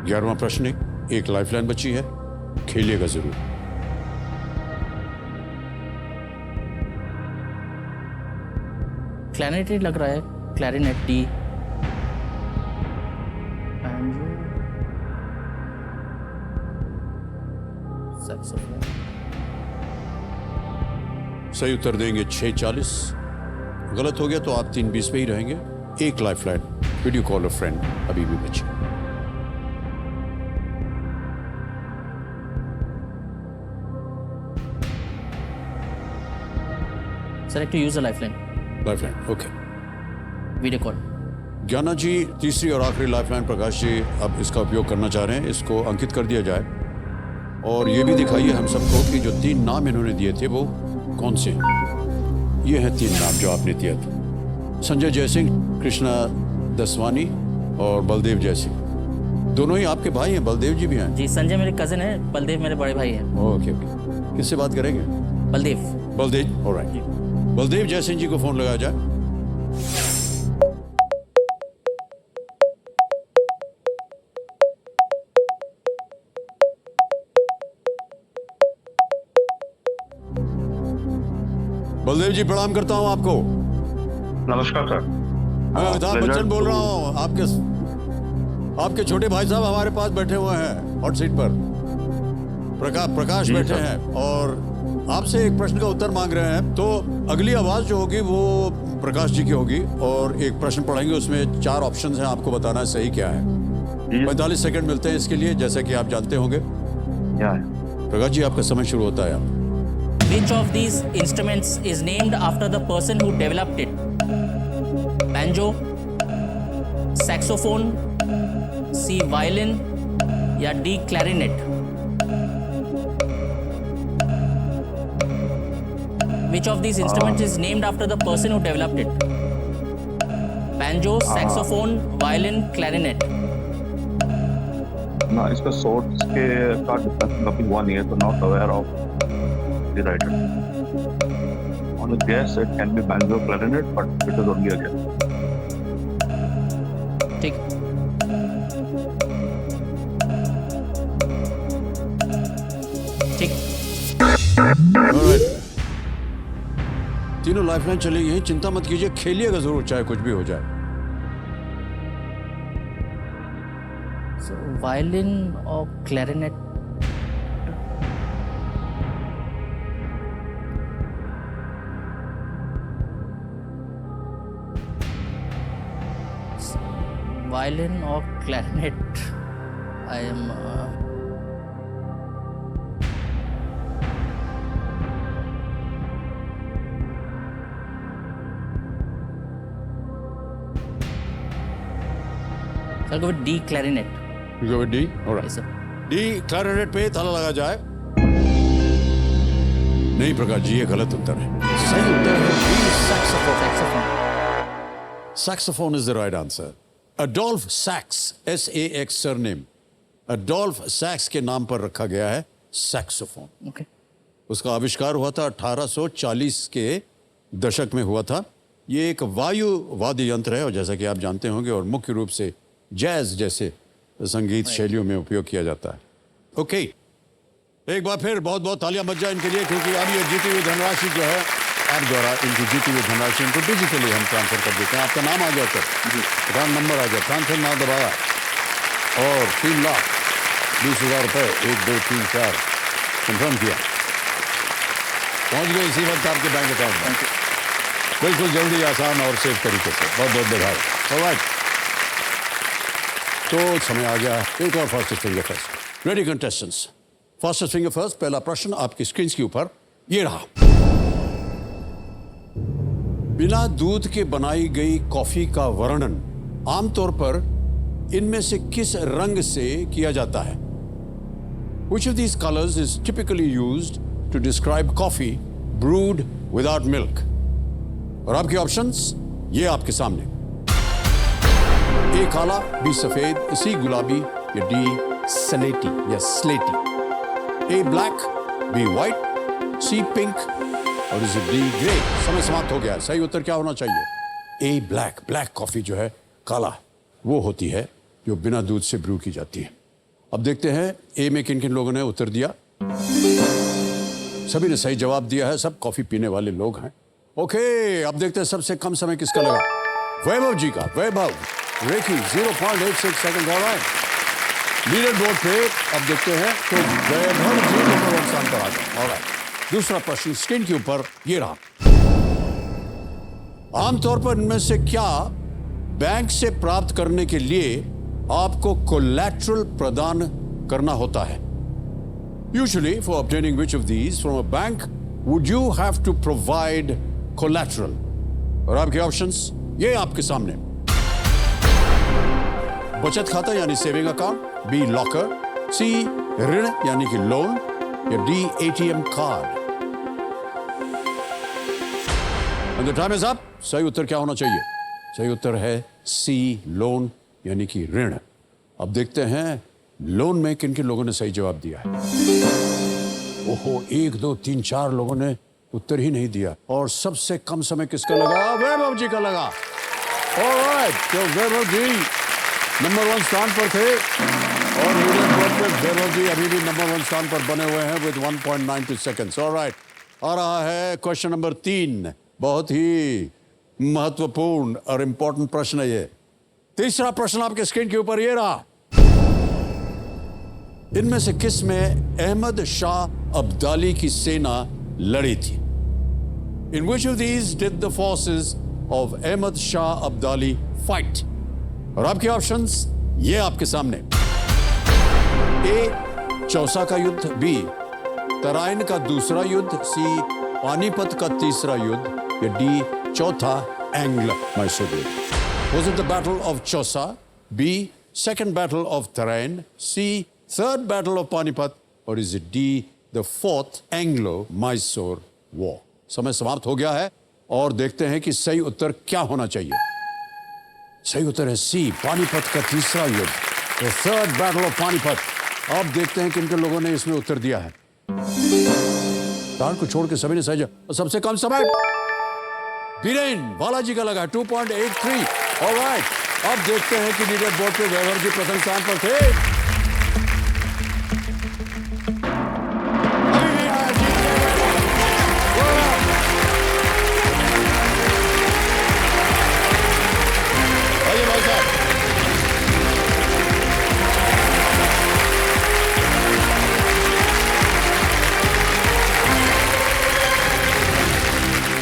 ग्यारहवां प्रश्न एक लाइफलाइन बची है. खेलिएगा जरूर। क्लैरिनेट लग रहा है, क्लैरिनेट डी, बैंजो, सैक्सोफोन। सही उत्तर देंगे 6:40। गलत हो गया तो आप 3:20 पे ही रहेंगे। एक lifeline, video call a friend अभी भी बची। Select to use a lifeline, lifeline, okay. Video call. Gyana ji, तीसरी और आखिरी लाइफलाइन प्रकाश जी अब इसका उपयोग करना चाह रहे हैं। इसको अंकित कर दिया जाए और ये भी दिखाइए हम सबको कि जो 3 नाम इन्होंने दिए थे वो कौन से हैं। ये हैं 3 नाम जो आपने दिए थे, संजय जयसिंह, कृष्णा दसवानी और बलदेव जयसिंह। दोनों ही आपके भाई हैं? बलदेव जी भी हैं? जी, संजय मेरे कजिन है, बलदेव मेरे बड़े भाई हैं। Okay okay. किससे बात करेंगे? बलदेव। बलदेव, ऑलराइट। बलदेव जयसिंह जी को फोन लगाया जाए। बलदेव जी, प्रणाम करता हूं आपको। नमस्कार सर। मैं अमिताभ बच्चन बोल रहा हूं। आपके छोटे भाई साहब हमारे पास बैठे हुए हैं हॉट सीट पर। प्रकाश बैठे हैं और आपसे एक प्रश्न का उत्तर मांग रहे हैं। तो अगली आवाज जो होगी वो प्रकाश जी की होगी और एक प्रश्न पढ़ेंगे, उसमें 4 ऑप्शन हैं, आपको बताना है सही क्या है। 45 सेकंड मिलते हैं इसके लिए, जैसा कि आप जानते होंगे। प्रकाश जी, आपका समय शुरू होता है। Which of these instruments is named after the person who developed it? Banjo, saxophone, C violin या D clarinet? Which of these instruments is named after the person who developed it? Banjo, saxophone, violin, clarinet. ना इसका सोर्स के का डिफरेंस हुआ नहीं है, तो not aware of the writer. On a guess, it can be banjo clarinet, but it is only a guess. ठीक। ठीक। Alright. तीनों लाइफलाइन चली गई, चिंता मत कीजिए, खेलिएगा जरूर चाहे कुछ भी हो जाए। So violin और clarinet। Violin or clarinet? I am I'll go with D clarinet. You go with D? All right. Yes, sir. D clarinet पे ताला लगा जाए। नहीं प्रकाश जी, ये गलत उत्तर है। सही उत्तर है D saxophone. Saxophone. Saxophone is the right answer. Adolphe Sax, S-A-X surname. Adolphe Sax के नाम पर रखा गया है saxophone. Okay. उसका आविष्कार हुआ था 1840 के दशक में हुआ था। ये एक वायु वाद्य यंत्र है और जैसा कि आप जानते होंगे, और मुख्य रूप से जैज जैसे संगीत शैलियों में उपयोग किया जाता है। ओके, एक बार फिर बहुत बहुत तालियां बज जाए इनके लिए, क्योंकि अब ये जीती हुई धनराशि जो है आप द्वारा इनकी जीती हुई धनराशि इनको डिजिटली हम ट्रांसफर कर देते हैं। आपका नाम आ जाता है, अकाउंट नंबर आ जाए, ट्रांसफर नाम दबाया और 3,20,000 रुपये 1, 2, 3, 4 कंफर्म किया, पहुंच गए इसी वक्त आपके बैंक अकाउंट में। बिल्कुल जल्दी, आसान और सेफ तरीके से। बहुत बहुत बधाई। ऑलराइट, तो समय आ गया एक और fastest finger first. Ready contestants, fastest finger first. पहला प्रश्न आपकी स्क्रीन के ऊपर ये रहा। बिना दूध के बनाई गई कॉफी का वर्णन आमतौर पर इनमें से किस रंग से किया जाता है? Which of these colors is typically used to describe coffee brewed without milk? और आपके ऑप्शंस ये आपके सामने। ए काला, बी सफेद, सी गुलाबी या डी सलेटी या स्लेटी। ए ब्लैक, बी व्हाइट, सी पिंक और इज डी ग्रे। समय समाप्त हो गया। सही उत्तर क्या होना चाहिए? ए ब्लैक। ब्लैक कॉफी जो है, काला, वो होती है जो बिना दूध से ब्रू की जाती है। अब देखते हैं ए में किन किन लोगों ने उत्तर दिया। सभी ने सही जवाब दिया है, सब कॉफी पीने वाले लोग हैं। ओके, अब देखते हैं सबसे कम समय किसका लगा। वैभव जी का। वैभव, रेखी 0.86 सेकंड। ऑलराइट, लीडर बोर्ड पे अब देखते हैं तो वैभव जी नंबर 1 स्थान पर आ गए। ऑलराइट, दूसरा प्रश्न स्क्रीन के ऊपर ये रहा। आमतौर पर इनमें से क्या बैंक से प्राप्त करने के लिए आपको कोलैटरल प्रदान करना होता है? Usually, for obtaining which of these from a bank would you have to provide collateral? और आपके ऑप्शंस ये आपके सामने। बचत खाता यानी सेविंग अकाउंट, बी लॉकर, सी ऋण यानी कि लोन, या D ATM card. And the time is up. सही उत्तर क्या होना चाहिए? सही उत्तर है सी, लोन यानी कि ऋण। अब देखते हैं लोन में किन किन लोगों ने सही जवाब दिया है। ओहो, 1 2 3 4 लोगों ने उत्तर ही नहीं दिया। और सबसे कम समय किसका लगा? वैभव जी का लगा। ऑलराइट, तो वैभव जी नंबर 1 स्थान पर थे और लीडर बोर्ड पे वैभव जी अभी भी नंबर 1 स्थान पर बने हुए हैं विद 1.92 सेकंड्स। ऑलराइट, आ रहा है क्वेश्चन नंबर 3। बहुत ही महत्वपूर्ण और इंपॉर्टेंट प्रश्न है ये। तीसरा प्रश्न आपके स्क्रीन के ऊपर ये रहा। इनमें से किस में अहमद शाह अब्दाली की सेना लड़ी थी? In which of these did the forces of Ahmad Shah Abdali fight? और आपके ऑप्शंस ये आपके सामने। ए, चौसा का युद्ध, बी, तराइन का दूसरा युद्ध, सी, पानीपत का तीसरा युद्ध, या डी, चौथा एंग्लो मैसूर युद्ध। Was it the battle of Chausa, B, second battle of Tarain, C, third battle of Panipat, or is it D, the fourth Anglo-Mysore War? समय समाप्त हो गया है और देखते हैं कि सही उत्तर क्या होना चाहिए। सही उत्तर है सी, पानीपत का तीसरा युद्ध, the third battle of Panipat। अब देखते हैं किन किन लोगों ने इसमें उत्तर दिया है। तार को छोड़ के सभी ने सही जवाब। सबसे कम समय बीरेन बालाजी का लगा 2.83। ऑलराइट, अब देखते हैं कि लीडर बोर्ड पे वैभव जी प्रथम स्थान पर थे। आइए भाई साहब,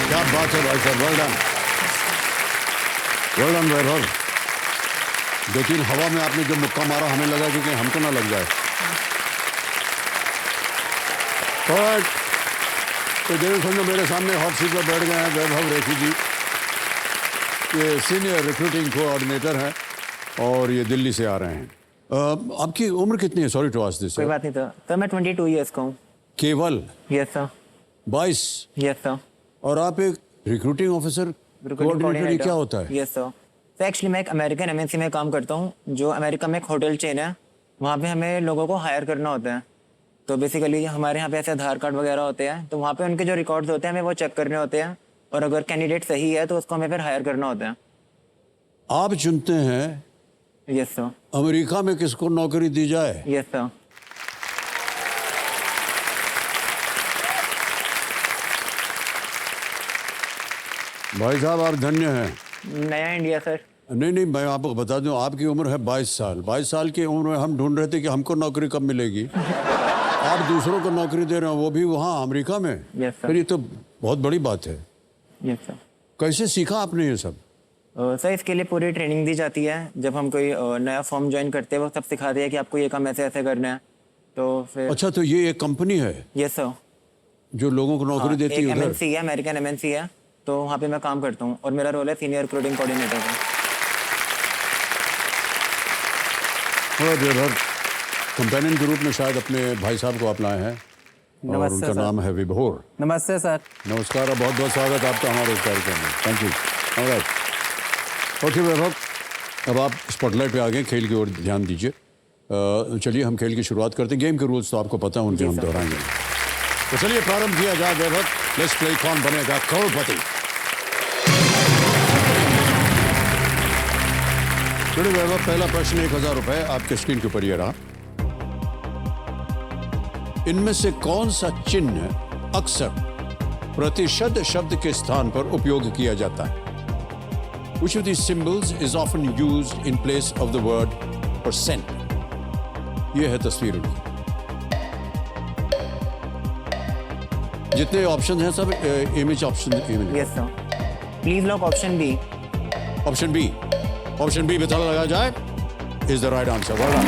क्या बात है भाई साहब, वेल डन, वेल डन वैभव। 2-3 हवा में आपने जो मुक्का मारा हमें लगा कि कहीं हमको ना लग जाए। तो देखो समझो मेरे सामने हॉट सीट पर बैठ गए हैं वैभव रेखी जी। ये सीनियर रिक्रूटिंग कोऑर्डिनेटर हैं और ये दिल्ली से आ रहे हैं। आपकी उम्र कितनी है? Sorry to ask this. कोई बात नहीं तो मैं 22 इयर्स का हूँ। केवल? Yes sir. 22? Yes sir. और आप एक रिक्रूटिंग ऑफिसर कोऑर्डिनेटर, क्या होता है? Yes sir. तो एक्चुअली मैं एक अमेरिकन एमएनसी में काम करता हूँ, जो अमेरिका में एक होटल चेन है। वहाँ पे हमें लोगों को हायर करना होता है। तो बेसिकली हमारे यहाँ पे ऐसे आधार कार्ड वगैरह होते हैं, तो वहाँ पे उनके जो रिकॉर्ड्स होते हैं हमें वो चेक करने होते हैं, और अगर कैंडिडेट सही है तो उसको हमें फिर हायर करना होता है। आप चुनते हैं यस सर। अमेरिका में किसको नौकरी दी जाए? Yes sir. भाई साहब आप धन्य हैं। नया इंडिया सर। नहीं, मैं आपको बता दूं, आपकी उम्र है 22 साल। 22 साल की उम्र में हम ढूंढ रहे थे कि हमको नौकरी कब मिलेगी। आप दूसरों को नौकरी दे रहे हो, वो भी वहाँ अमेरिका में। Yes sir. फिर ये तो बहुत बड़ी बात है। Yes sir. कैसे सीखा आपने ये सब? सर इसके लिए पूरी ट्रेनिंग दी जाती है। जब हम कोई नया फॉर्म ज्वाइन करते हैं वो सब सिखाते हैं कि आपको ये काम ऐसे ऐसे करना है। तो फिर अच्छा, तो ये एक कंपनी है? Yes sir. जो लोगों को नौकरी देती एक है? एमएनसी है, अमेरिकन एमएनसी है। तो वहाँ पे मैं काम करता हूँ और मेरा रोल है सीनियर रिक्रूटिंग कोऑर्डिनेटर का। कंपेनियन के रूप में शायद अपने भाई साहब को आप लाए हैं और उनका नाम है विभोर। नमस्ते सर। नमस्कार और बहुत बहुत स्वागत आपका हमारे इस कार्यक्रम में। Thank you. ऑलराइट, ओके वैभव, अब आप स्पॉटलाइट पे आ गए, खेल की ओर ध्यान दीजिए। चलिए हम खेल की शुरुआत करते हैं। गेम के रूल्स तो आपको पता है, उनके हम दोहराएंगे। तो चलिए प्रारंभ किया जाए वैभव। लेट्स प्ले कौन बनेगा करोड़पति। चलिए वैभव, पहला प्रश्न 1000 रुपए आपके स्क्रीन के ऊपर ये रहा। इनमें से कौन सा चिन्ह अक्सर प्रतिशत शब्द के स्थान पर उपयोग किया जाता है? Which of these symbols is often used in place of the word percent? ये है तस्वीर उनकी। जितने ऑप्शन हैं सब image option yes sir. Please lock option B. Option B. Option B पे ताला लगाया जाए is the right answer. Well done.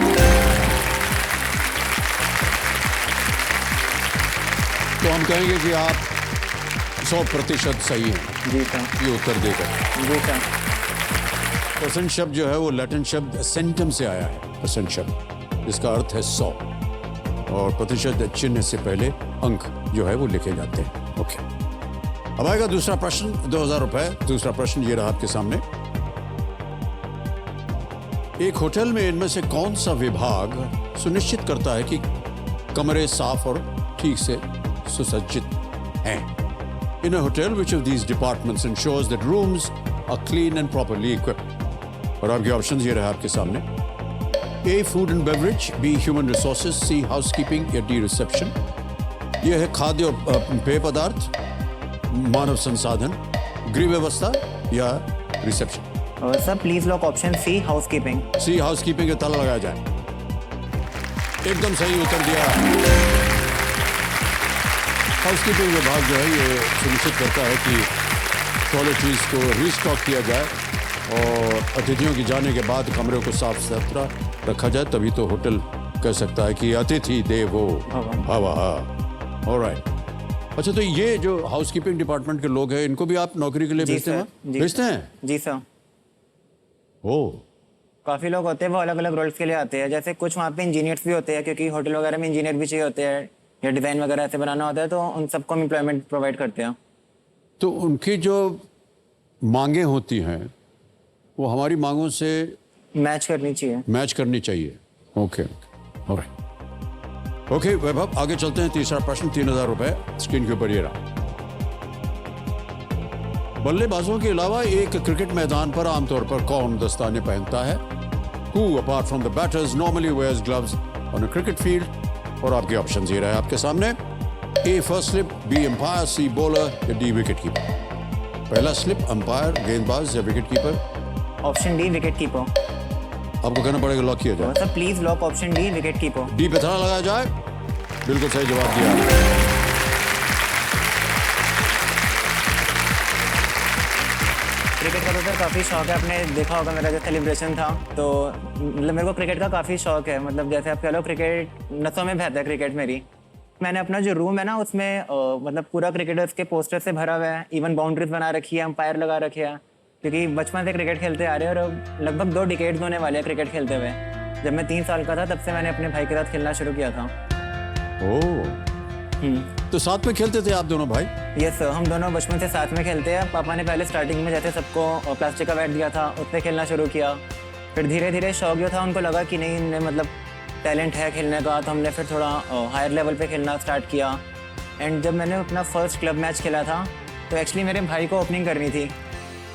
तो हम कहेंगे कि आप 100% सही हैं जी सर। ये उत्तर देकर। जी सर। परसेंट शब्द जो है वो लैटिन शब्द सेंटम से आया है। परसेंट शब्द जिसका अर्थ है 100 और प्रतिशत चिन्ह से पहले अंक जो है वो लिखे जाते हैं। ओके, अब आएगा दूसरा प्रश्न, 2000 रुपए। दूसरा प्रश्न ये रहा आपके सामने। एक होटल में इनमें से कौन सा विभाग सुनिश्चित करता है कि कमरे साफ और ठीक से सुसज्जित हैं? In a hotel, which of these departments ensures that rooms are clean and properly equipped? और आपके ऑप्शंस ये रहा आपके सामने। A. Food and beverage, B. Human resources, C. Housekeeping या D. Reception। यह है खाद्य और पेय पदार्थ, मानव संसाधन, गृह व्यवस्था या reception. Sir please lock option C, housekeeping. C, housekeeping का ताला लगाया जाए। एकदम सही उत्तर दिया। हाउसकीपिंग विभाग जो है ये सुनिश्चित करता है कि टॉयलेटरीज को रीस्टॉक किया जाए और अतिथियों के जाने के बाद कमरे को साफ सुथरा रखा जाए, तभी तो होटल कह सकता है कि अतिथि देवो भवः। ऑलराइट। अच्छा, तो ये जो हाउसकीपिंग डिपार्टमेंट के लोग हैं इनको भी आप नौकरी के लिए भेजते हैं? भेजते हैं? जी सर। ओह, काफ़ी लोग होते हैं वो अलग अलग रोल्स के लिए आते हैं। जैसे कुछ वहाँ पे इंजीनियर्स भी होते हैं क्योंकि होटल वगैरह में इंजीनियर भी चाहिए होते हैं या डिज़ाइन वगैरह ऐसे बनाना होता है, तो उन सबको हम एम्प्लॉयमेंट प्रोवाइड करते हैं। तो उनकी जो मांगे होती हैं वो हमारी मांगों से मैच करनी चाहिए। मैच करनी चाहिए। Okay alright. ओके वैभव, आगे चलते हैं। तीसरा प्रश्न, 3000 रुपए स्क्रीन के ऊपर ये रहा। बल्लेबाजों के अलावा एक क्रिकेट मैदान पर आमतौर पर कौन दस्ताने पहनता है? Who apart from the batters normally wears gloves on a cricket field? और आपके ऑप्शन ये रहे आपके सामने। A first slip, B umpire, C bowler या D विकेट कीपर। पहला स्लिप अंपायर, गेंदबाज या wicket keeper? Option D, wicket keeper. आपको कहना पड़ेगा लॉक किया जाए। Sir please lock option D, wicket keeper. D पे ताला लगाया जाए। बिल्कुल सही जवाब दिया। क्रिकेट का तो सर काफ़ी शौक है। आपने देखा होगा मेरा जो सेलिब्रेशन था, तो मतलब मेरे को क्रिकेट का काफ़ी शौक है। मतलब जैसे आप कह लो क्रिकेट नसों में बहता है क्रिकेट मेरी। मैंने अपना जो रूम है ना उसमें मतलब पूरा क्रिकेटर्स के पोस्टर से भरा हुआ है। इवन बाउंड्रीज बना रखी है, अंपायर लगा रखे हैं, क्योंकि बचपन से क्रिकेट खेलते आ रहे हैं और अब लगभग 2 डिकेड्स होने वाले हैं क्रिकेट खेलते हुए। जब मैं 3 साल का था तब से मैंने अपने भाई के साथ खेलना शुरू किया था। तो साथ में खेलते थे आप दोनों भाई? यस सर, हम दोनों बचपन से साथ में खेलते हैं। पापा ने पहले स्टार्टिंग में जैसे सबको प्लास्टिक का बैट दिया था, उससे खेलना शुरू किया। फिर धीरे धीरे शौक जो था उनको लगा कि नहीं, इनमें मतलब टैलेंट है खेलने का, तो हमने फिर थोड़ा हायर लेवल पे खेलना स्टार्ट किया। एंड जब मैंने अपना फर्स्ट क्लब मैच खेला था तो एक्चुअली मेरे भाई को ओपनिंग करनी थी,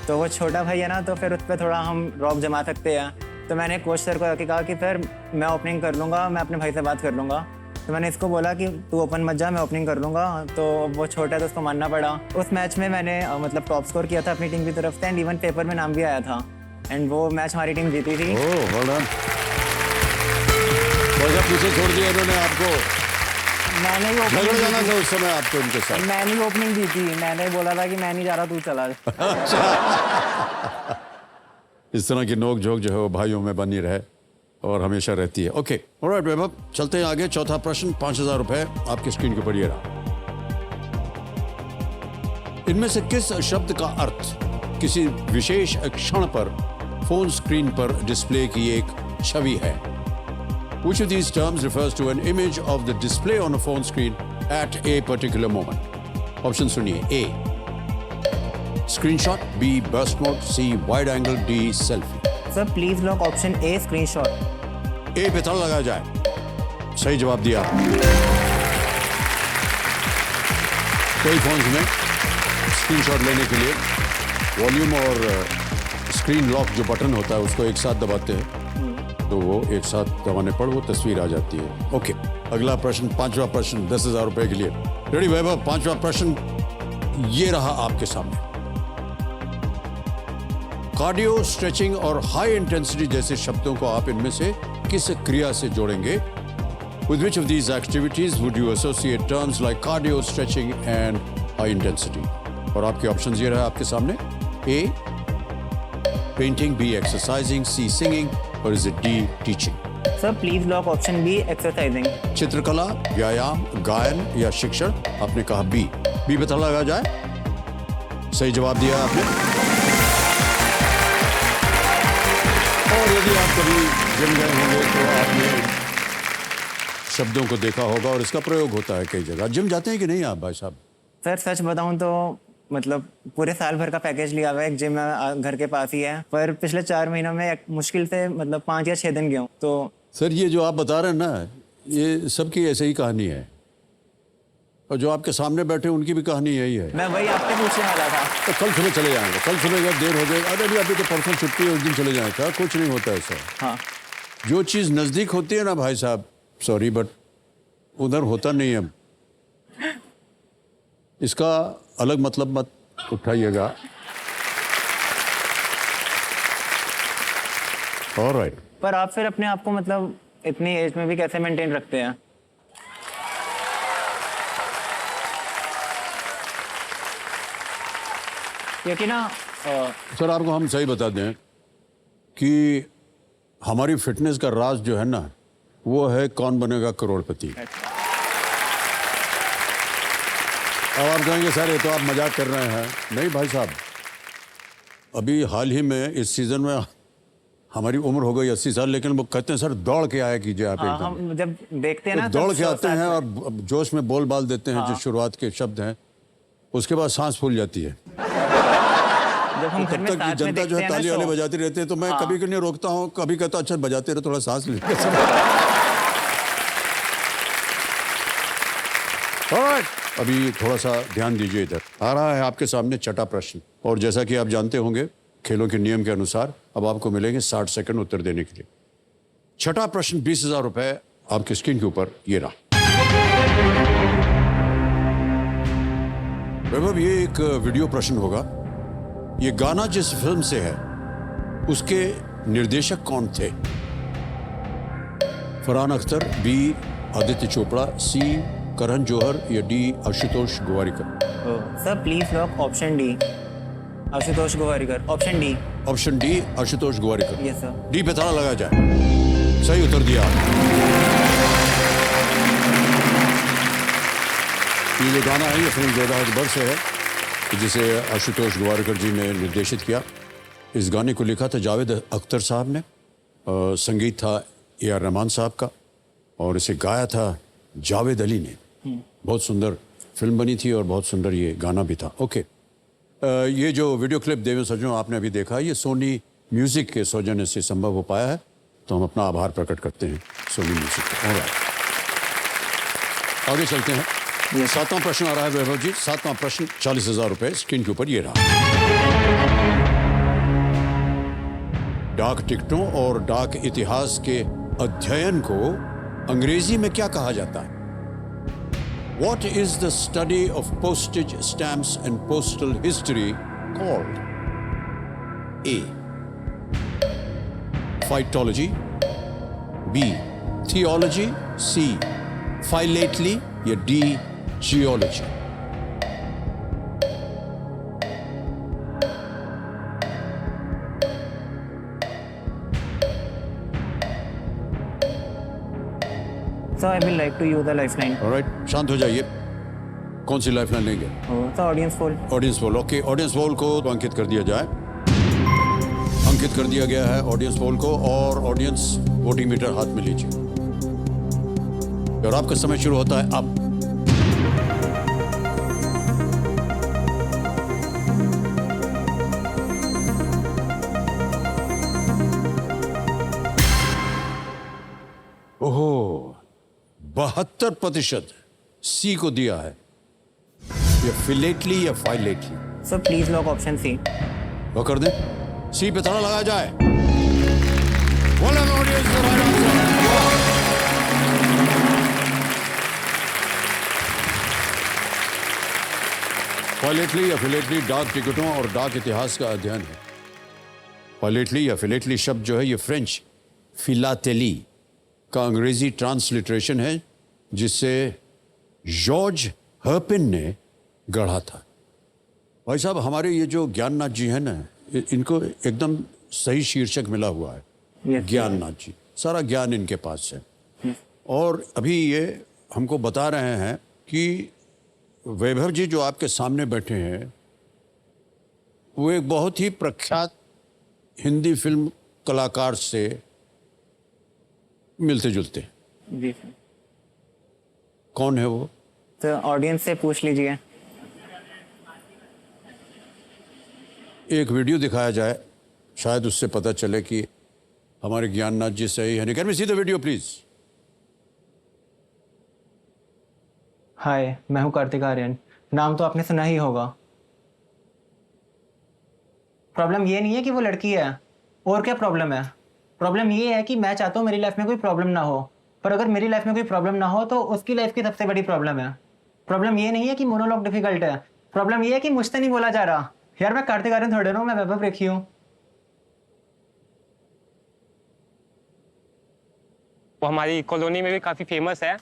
तो वो छोटा भाई है ना, तो फिर उस पर थोड़ा हम रॉक जमा सकते हैं। तो मैंने कोच सर को आके कहा कि सर मैं ओपनिंग कर लूँगा, मैं अपने भाई से बात कर लूँगा। तो मैंने इसको बोला कि तू ओपन मत जा, मैं ओपनिंग कर लूँगा। तो वो छोटा है तो उसको मानना पड़ा। उस मैच में मैंने मतलब टॉप स्कोर किया था अपनी टीम की तरफ से, एंड इवन पेपर में नाम भी आया था। एंड वो मैच हमारी टीम जीती थी। ओह वेल डन। वजह पीछे छोड़ दिया इन्होंने आपको? मैंने ही झगड़ जाना ओपनिंग था उस समय आपको इनके साथ? मैंने ही ओपनिंग दी थी। मैंने बोला था कि मैं नहीं जा रहा, तू चला। इस तरह की नोक झोंक जो है वो भाइयों में बनी रहे और हमेशा रहती है। ओके ऑलराइट वैभव, चलते हैं आगे। चौथा प्रश्न, 5000 रुपए आपकी स्क्रीन के ऊपर ये रहा। इनमें से किस शब्द का अर्थ किसी विशेष क्षण पर फोन स्क्रीन पर डिस्प्ले की एक छवि है? Which of these terms refers to an image of the display on a phone screen at a particular moment? Option सुनिए। A screenshot, B burst mode, C wide angle, D selfie। Sir please lock option A, screenshot. A पे ताला लगाया जाए। सही जवाब दिया। कई फोन्स में स्क्रीनशॉट लेने के लिए वॉल्यूम और स्क्रीन लॉक जो बटन होता है उसको एक साथ दबाते हैं, तो वो एक साथ दबाने पर वो तस्वीर आ जाती है। ओके अगला प्रश्न, पांचवा प्रश्न 10,000 रुपए के लिए। रेडी वैभव, पांचवा प्रश्न ये रहा आपके सामने। कार्डियो, स्ट्रेचिंग और हाई इंटेंसिटी जैसे शब्दों को आप इनमें से किस क्रिया से जोड़ेंगे? With which of these activities would you associate terms like cardio, stretching and high intensity? और आपके ऑप्शंस ये रहा आपके सामने। A, painting, B, exercising, C, singing, और is it D, teaching? Sir please lock option B, exercising. चित्रकला, व्यायाम, गायन या शिक्षण? आपने कहा बी। बी पता लगा जाए। सही जवाब दिया आपने। और यदि आप कभी जिम गए होंगे तो आपने शब्दों को देखा होगा और इसका प्रयोग होता है कई जगह। जिम जाते हैं कि नहीं आप भाई साहब? सर सच बताऊं तो मतलब पूरे साल भर का पैकेज लिया हुआ है, एक जिम घर के पास ही है, पर पिछले 4 महीनों में मुश्किल से मतलब 5 या 6 दिन गया हूँ। तो सर ये जो आप बता रहे हैं ना, ये सबकी ऐसे ही कहानी है, और जो आपके सामने बैठे उनकी भी कहानी यही है। मैं वही आपसे पूछने वाला था। तो कल सुबह चले जाएंगे, कल सुबह जब देर हो जाएगी। अरे अभी तो परसों छुट्टी है, उस दिन चले जाएंगे। कुछ नहीं होता ऐसा। हाँ, जो चीज़ नज़दीक होती है ना भाई साहब, सॉरी बट उधर होता नहीं है। इसका अलग मतलब मत उठाइएगा। ऑलराइट। पर आप फिर अपने आप को मतलब इतनी एज में भी कैसे मेंटेन रखते हैं? क्योंकि ना सर आपको हम सही बता दें कि हमारी फिटनेस का राज जो है ना, वो है कौन बनेगा करोड़पति। अब आप कहेंगे सर ये तो आप मजाक कर रहे हैं। नहीं भाई साहब, अभी हाल ही में इस सीजन में हमारी उम्र हो गई 80 साल, लेकिन वो कहते हैं सर दौड़ के आया कीजिए आप एकदम। हम जब देखते हैं ना तो दौड़ के आते हैं और जोश में बोल बाल देते हैं। जो शुरुआत के शब्द हैं उसके बाद सांस फूल जाती है। जब हम तब तक जनता जो है ताली वाले बजाती रहती है, तो मैं कभी कभी रोकता हूँ, कभी कहता अच्छा बजाते रहे, थोड़ा सांस ले। अभी थोड़ा सा ध्यान दीजिए, इधर आ रहा है आपके सामने छठा प्रश्न। और जैसा कि आप जानते होंगे खेलों के नियम के अनुसार अब आपको मिलेंगे 60 सेकंड उत्तर देने के लिए। छठा प्रश्न 20,000 रुपए आपकी स्क्रीन के ऊपर ये रहा। वैभव ये एक वीडियो प्रश्न होगा। ये गाना जिस फिल्म से है उसके निर्देशक कौन थे? फरहान अख्तर, बी आदित्य चोपड़ा, सी करण जौहर या D Ashutosh Gowariker? Sir please lock option D, Ashutosh Gowariker. Option D. Option D Ashutosh Gowariker. Yes sir. D पे ताला लगा जाए। सही उत्तर दिया। ये जो गाना है ये फिल्म जोधा अकबर से है, जिसे आशुतोष गोवारिकर जी ने निर्देशित किया। इस गाने को लिखा था जावेद अख्तर साहब ने, संगीत था A.R. रहमान साहब का, और इसे गाया था जावेद अली ने। बहुत सुंदर फिल्म बनी थी और बहुत सुंदर ये गाना भी था। ओके, ये जो वीडियो क्लिप देवें सज्जनों आपने अभी देखा, ये सोनी म्यूजिक के सौजन्य से संभव हो पाया है, तो हम अपना आभार प्रकट करते हैं सोनी म्यूजिक का। ऑलराइट, आगे चलते हैं। ये 7वां प्रश्न आ रहा है वैभव जी। 7वां प्रश्न 40,000 रुपए स्क्रीन के ऊपर ये रहा। डाक टिकटों और डाक इतिहास के अध्ययन को अंग्रेजी में क्या कहा जाता है? What is the study of postage stamps and postal history called? A. Phytology, B. Theology, C. Philately या D. Geology? So I will like to use the lifeline. Alright, शांत हो जाइए। कौन सी लाइफलाइन लेंगे? So audience poll. Audience poll. Okay, audience poll को तो अंकित कर दिया जाए। अंकित कर दिया गया है ऑडियंस पोल को, और ऑडियंस वोटिंग मीटर हाथ में लीजिए और आपका समय शुरू होता है अब। ओहो, 72% सी को दिया है। या फिलेटली या फाइलेटली? So please lock option C. वो कर दें। सी पे ताला लगाया जाए। Well, audience, the right answer. फाइलेटली या फिलेटली डाक टिकटों और डाक इतिहास का अध्ययन है। फाइलेटली या फिलेटली शब्द जो है ये फ्रेंच फिलाटेली का अंग्रेजी ट्रांसलिटरेशन है जिसे जॉर्ज हर्पिन ने गढ़ा था। भाई साहब, हमारे ये जो ज्ञाननाथ जी हैं ना, इनको एकदम सही शीर्षक मिला हुआ है, ज्ञाननाथ जी। सारा ज्ञान इनके पास है। और अभी ये हमको बता रहे हैं कि वैभव जी जो आपके सामने बैठे हैं वो एक बहुत ही प्रख्यात हिंदी फिल्म कलाकार से मिलते जुलते। जी सर। कौन है वो? तो ऑडियंस से पूछ लीजिए। एक वीडियो दिखाया जाए, शायद उससे पता चले कि हमारे ज्ञाननाथ जी सही है। Can we see the video please? Hi, मैं हूँ कार्तिक आर्यन। नाम तो आपने सुना ही होगा। प्रॉब्लम ये नहीं है कि वो लड़की है, और क्या प्रॉब्लम है? प्रॉब्लम ये है कि मैं चाहता हूँ मेरी लाइफ में कोई प्रॉब्लम ना हो, पर अगर मेरी लाइफ में कोई प्रॉब्लम ना हो तो उसकी लाइफ की सबसे बड़ी प्रॉब्लम है। प्रॉब्लम ये नहीं है कि मोनोलॉग डिफिकल्ट है, प्रॉब्लम ये है कि मुझसे नहीं बोला जा रहा। यार मैं कार्तिक आर्यन थोड़े हूँ, मैं वैभव रेखी हूँ। वो हमारी कॉलोनी में भी काफ़ी फेमस है,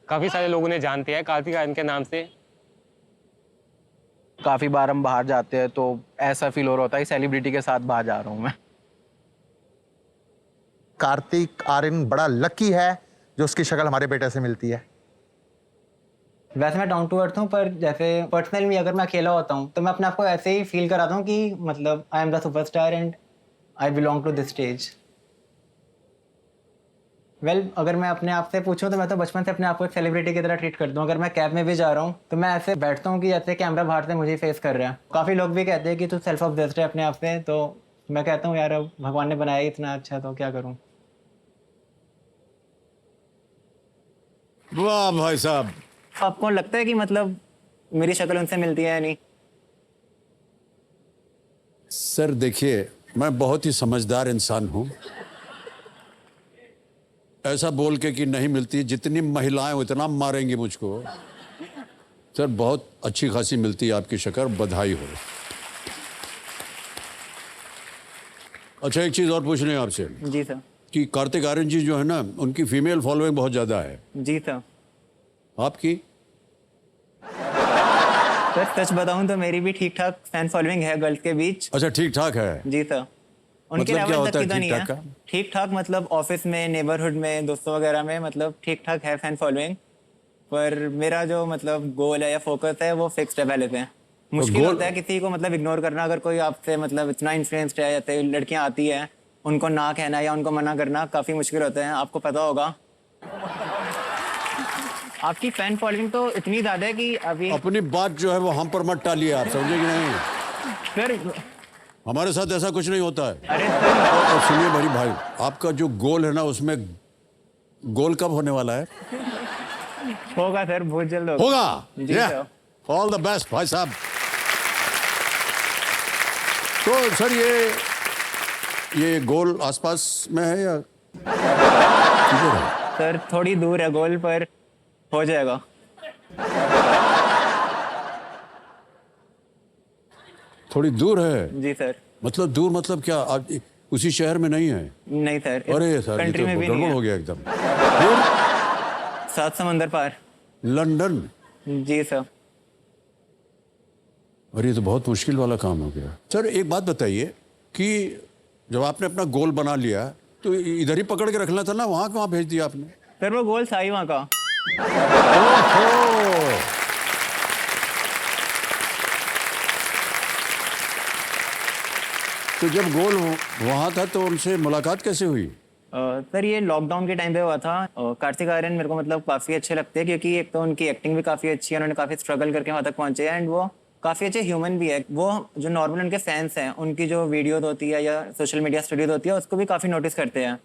काफ़ी सारे लोग उन्हें जानते हैं कार्तिक आर्यन के नाम से। काफ़ी बार हम बाहर जाते हैं तो ऐसा फील हो रहा होता है कि सेलिब्रिटी के साथ बाहर जा रहा हूँ मैं। कार्तिक आर्यन बड़ा लकी है जो उसकी शक्ल हमारे बेटे से मिलती है। वैसे मैं डाउन टू अर्थ हूँ, पर जैसे पर्सनली अगर मैं अकेला होता हूँ तो मैं अपने आप को ऐसे ही फील कराता हूँ कि मतलब I am the superstar and I belong to this stage. Well, अगर मैं अपने आप से पूछूं तो मैं तो बचपन से अपने आप को एक सेलिब्रिटी की तरह ट्रीट करता हूँ। अगर मैं कैब में भी जा रहा हूँ तो मैं ऐसे बैठता हूँ कि जैसे कैमरा बाहर से मुझे फेस कर रहा है। काफ़ी लोग भी कहते हैं कि तू सेल्फ ऑब्सेस्ड है अपने आप से, तो मैं कहता हूँ यार अब भगवान ने बनाया ही इतना अच्छा तो क्या करूँ। वाह भाई साहब। आपको लगता है कि मतलब मेरी शक्ल उनसे मिलती है या नहीं? सर देखिए, मैं बहुत ही समझदार इंसान हूँ। ऐसा बोल के कि नहीं मिलती, जितनी महिलाएं उतना मारेंगी मुझको। सर बहुत अच्छी खासी मिलती है आपकी शक्ल, बधाई हो। अच्छा, एक चीज और पूछनी है आपसे। जी सर। कि कार्तिक आर्यन जी जो है ना, उनकी फीमेल फॉलोइंग बहुत ज्यादा है। जी सर। आपकी? सर सच बताऊं तो मेरी भी ठीक ठाक फैन फॉलोइंग है गर्ल्स के बीच। अच्छा, ठीक ठाक है। जी सर। उनके मतलब क्या लेवल होता तक है की तो नहीं ठीक-ठाक है। का? ठीक ठाक मतलब ऑफिस में, नेबरहुड में, दोस्तों वगैरह में मतलब ठीक ठाक है फैन फॉलोइंग। पर मेरा जो मतलब गोल है या फोकस है वो फिक्स्ड है पहले से। मुश्किल गोल- होता है किसी को मतलब इग्नोर करना। अगर कोई आपसे मतलब इतना इन्फ्लुएंस्ड है, जैसे लड़कियां आती है उनको ना कहना या उनको मना करना काफ़ी मुश्किल होता है, आपको पता होगा। आपकी फैन फॉलोइंग तो इतनी ज़्यादा है कि अभी अपनी बात जो है वो हम पर मत टालिए, आप समझे कि नहीं? सर। हमारे साथ ऐसा कुछ नहीं होता है। अरे सर, और सुनिए मेरी भाई, आपका जो गोल है ना, उसमें गोल कब होने वाला है? होगा सर, बहुत जल्द होगा। होगा। जी सर। ऑल द बेस्ट भाई साहब। तो सर ये गोल आसपास में है या किधर है? सर थोड़ी दूर है गोल, पर हो जाएगा। थोड़ी दूर है? जी सर। मतलब दूर मतलब क्या, आप उसी शहर में नहीं है? नहीं सर, अरे सर, ये कंट्री तो में भी नहीं गड़बड़ है। हो गया एकदम। फिर 7 समंदर पार। लंदन? जी सर। और ये तो बहुत मुश्किल वाला काम हो गया। सर एक बात बताइए कि जब आपने अपना गोल बना लिया तो इधर ही पकड़ के रखना था ना, वहाँ कहाँ भेज दिया आपने? सर वो गोल था ही वहाँ का। ओहो! तो जब गोल वहाँ था तो उनसे मुलाकात कैसे हुई? सर ये लॉकडाउन के टाइम पे हुआ था। कार्तिक आर्यन मेरे को मतलब काफ़ी अच्छे लगते हैं क्योंकि एक तो उनकी एक्टिंग भी काफ़ी अच्छी है, उन्होंने काफ़ी स्ट्रगल करके वहाँ तक पहुँचे हैं एंड वो काफ़ी अच्छे ह्यूमन भी है। वो जो नॉर्मल उनके फैंस हैं, उनकी जो वीडियोज होती है या सोशल मीडिया स्टोरीज होती है उसको भी काफ़ी नोटिस करते हैं।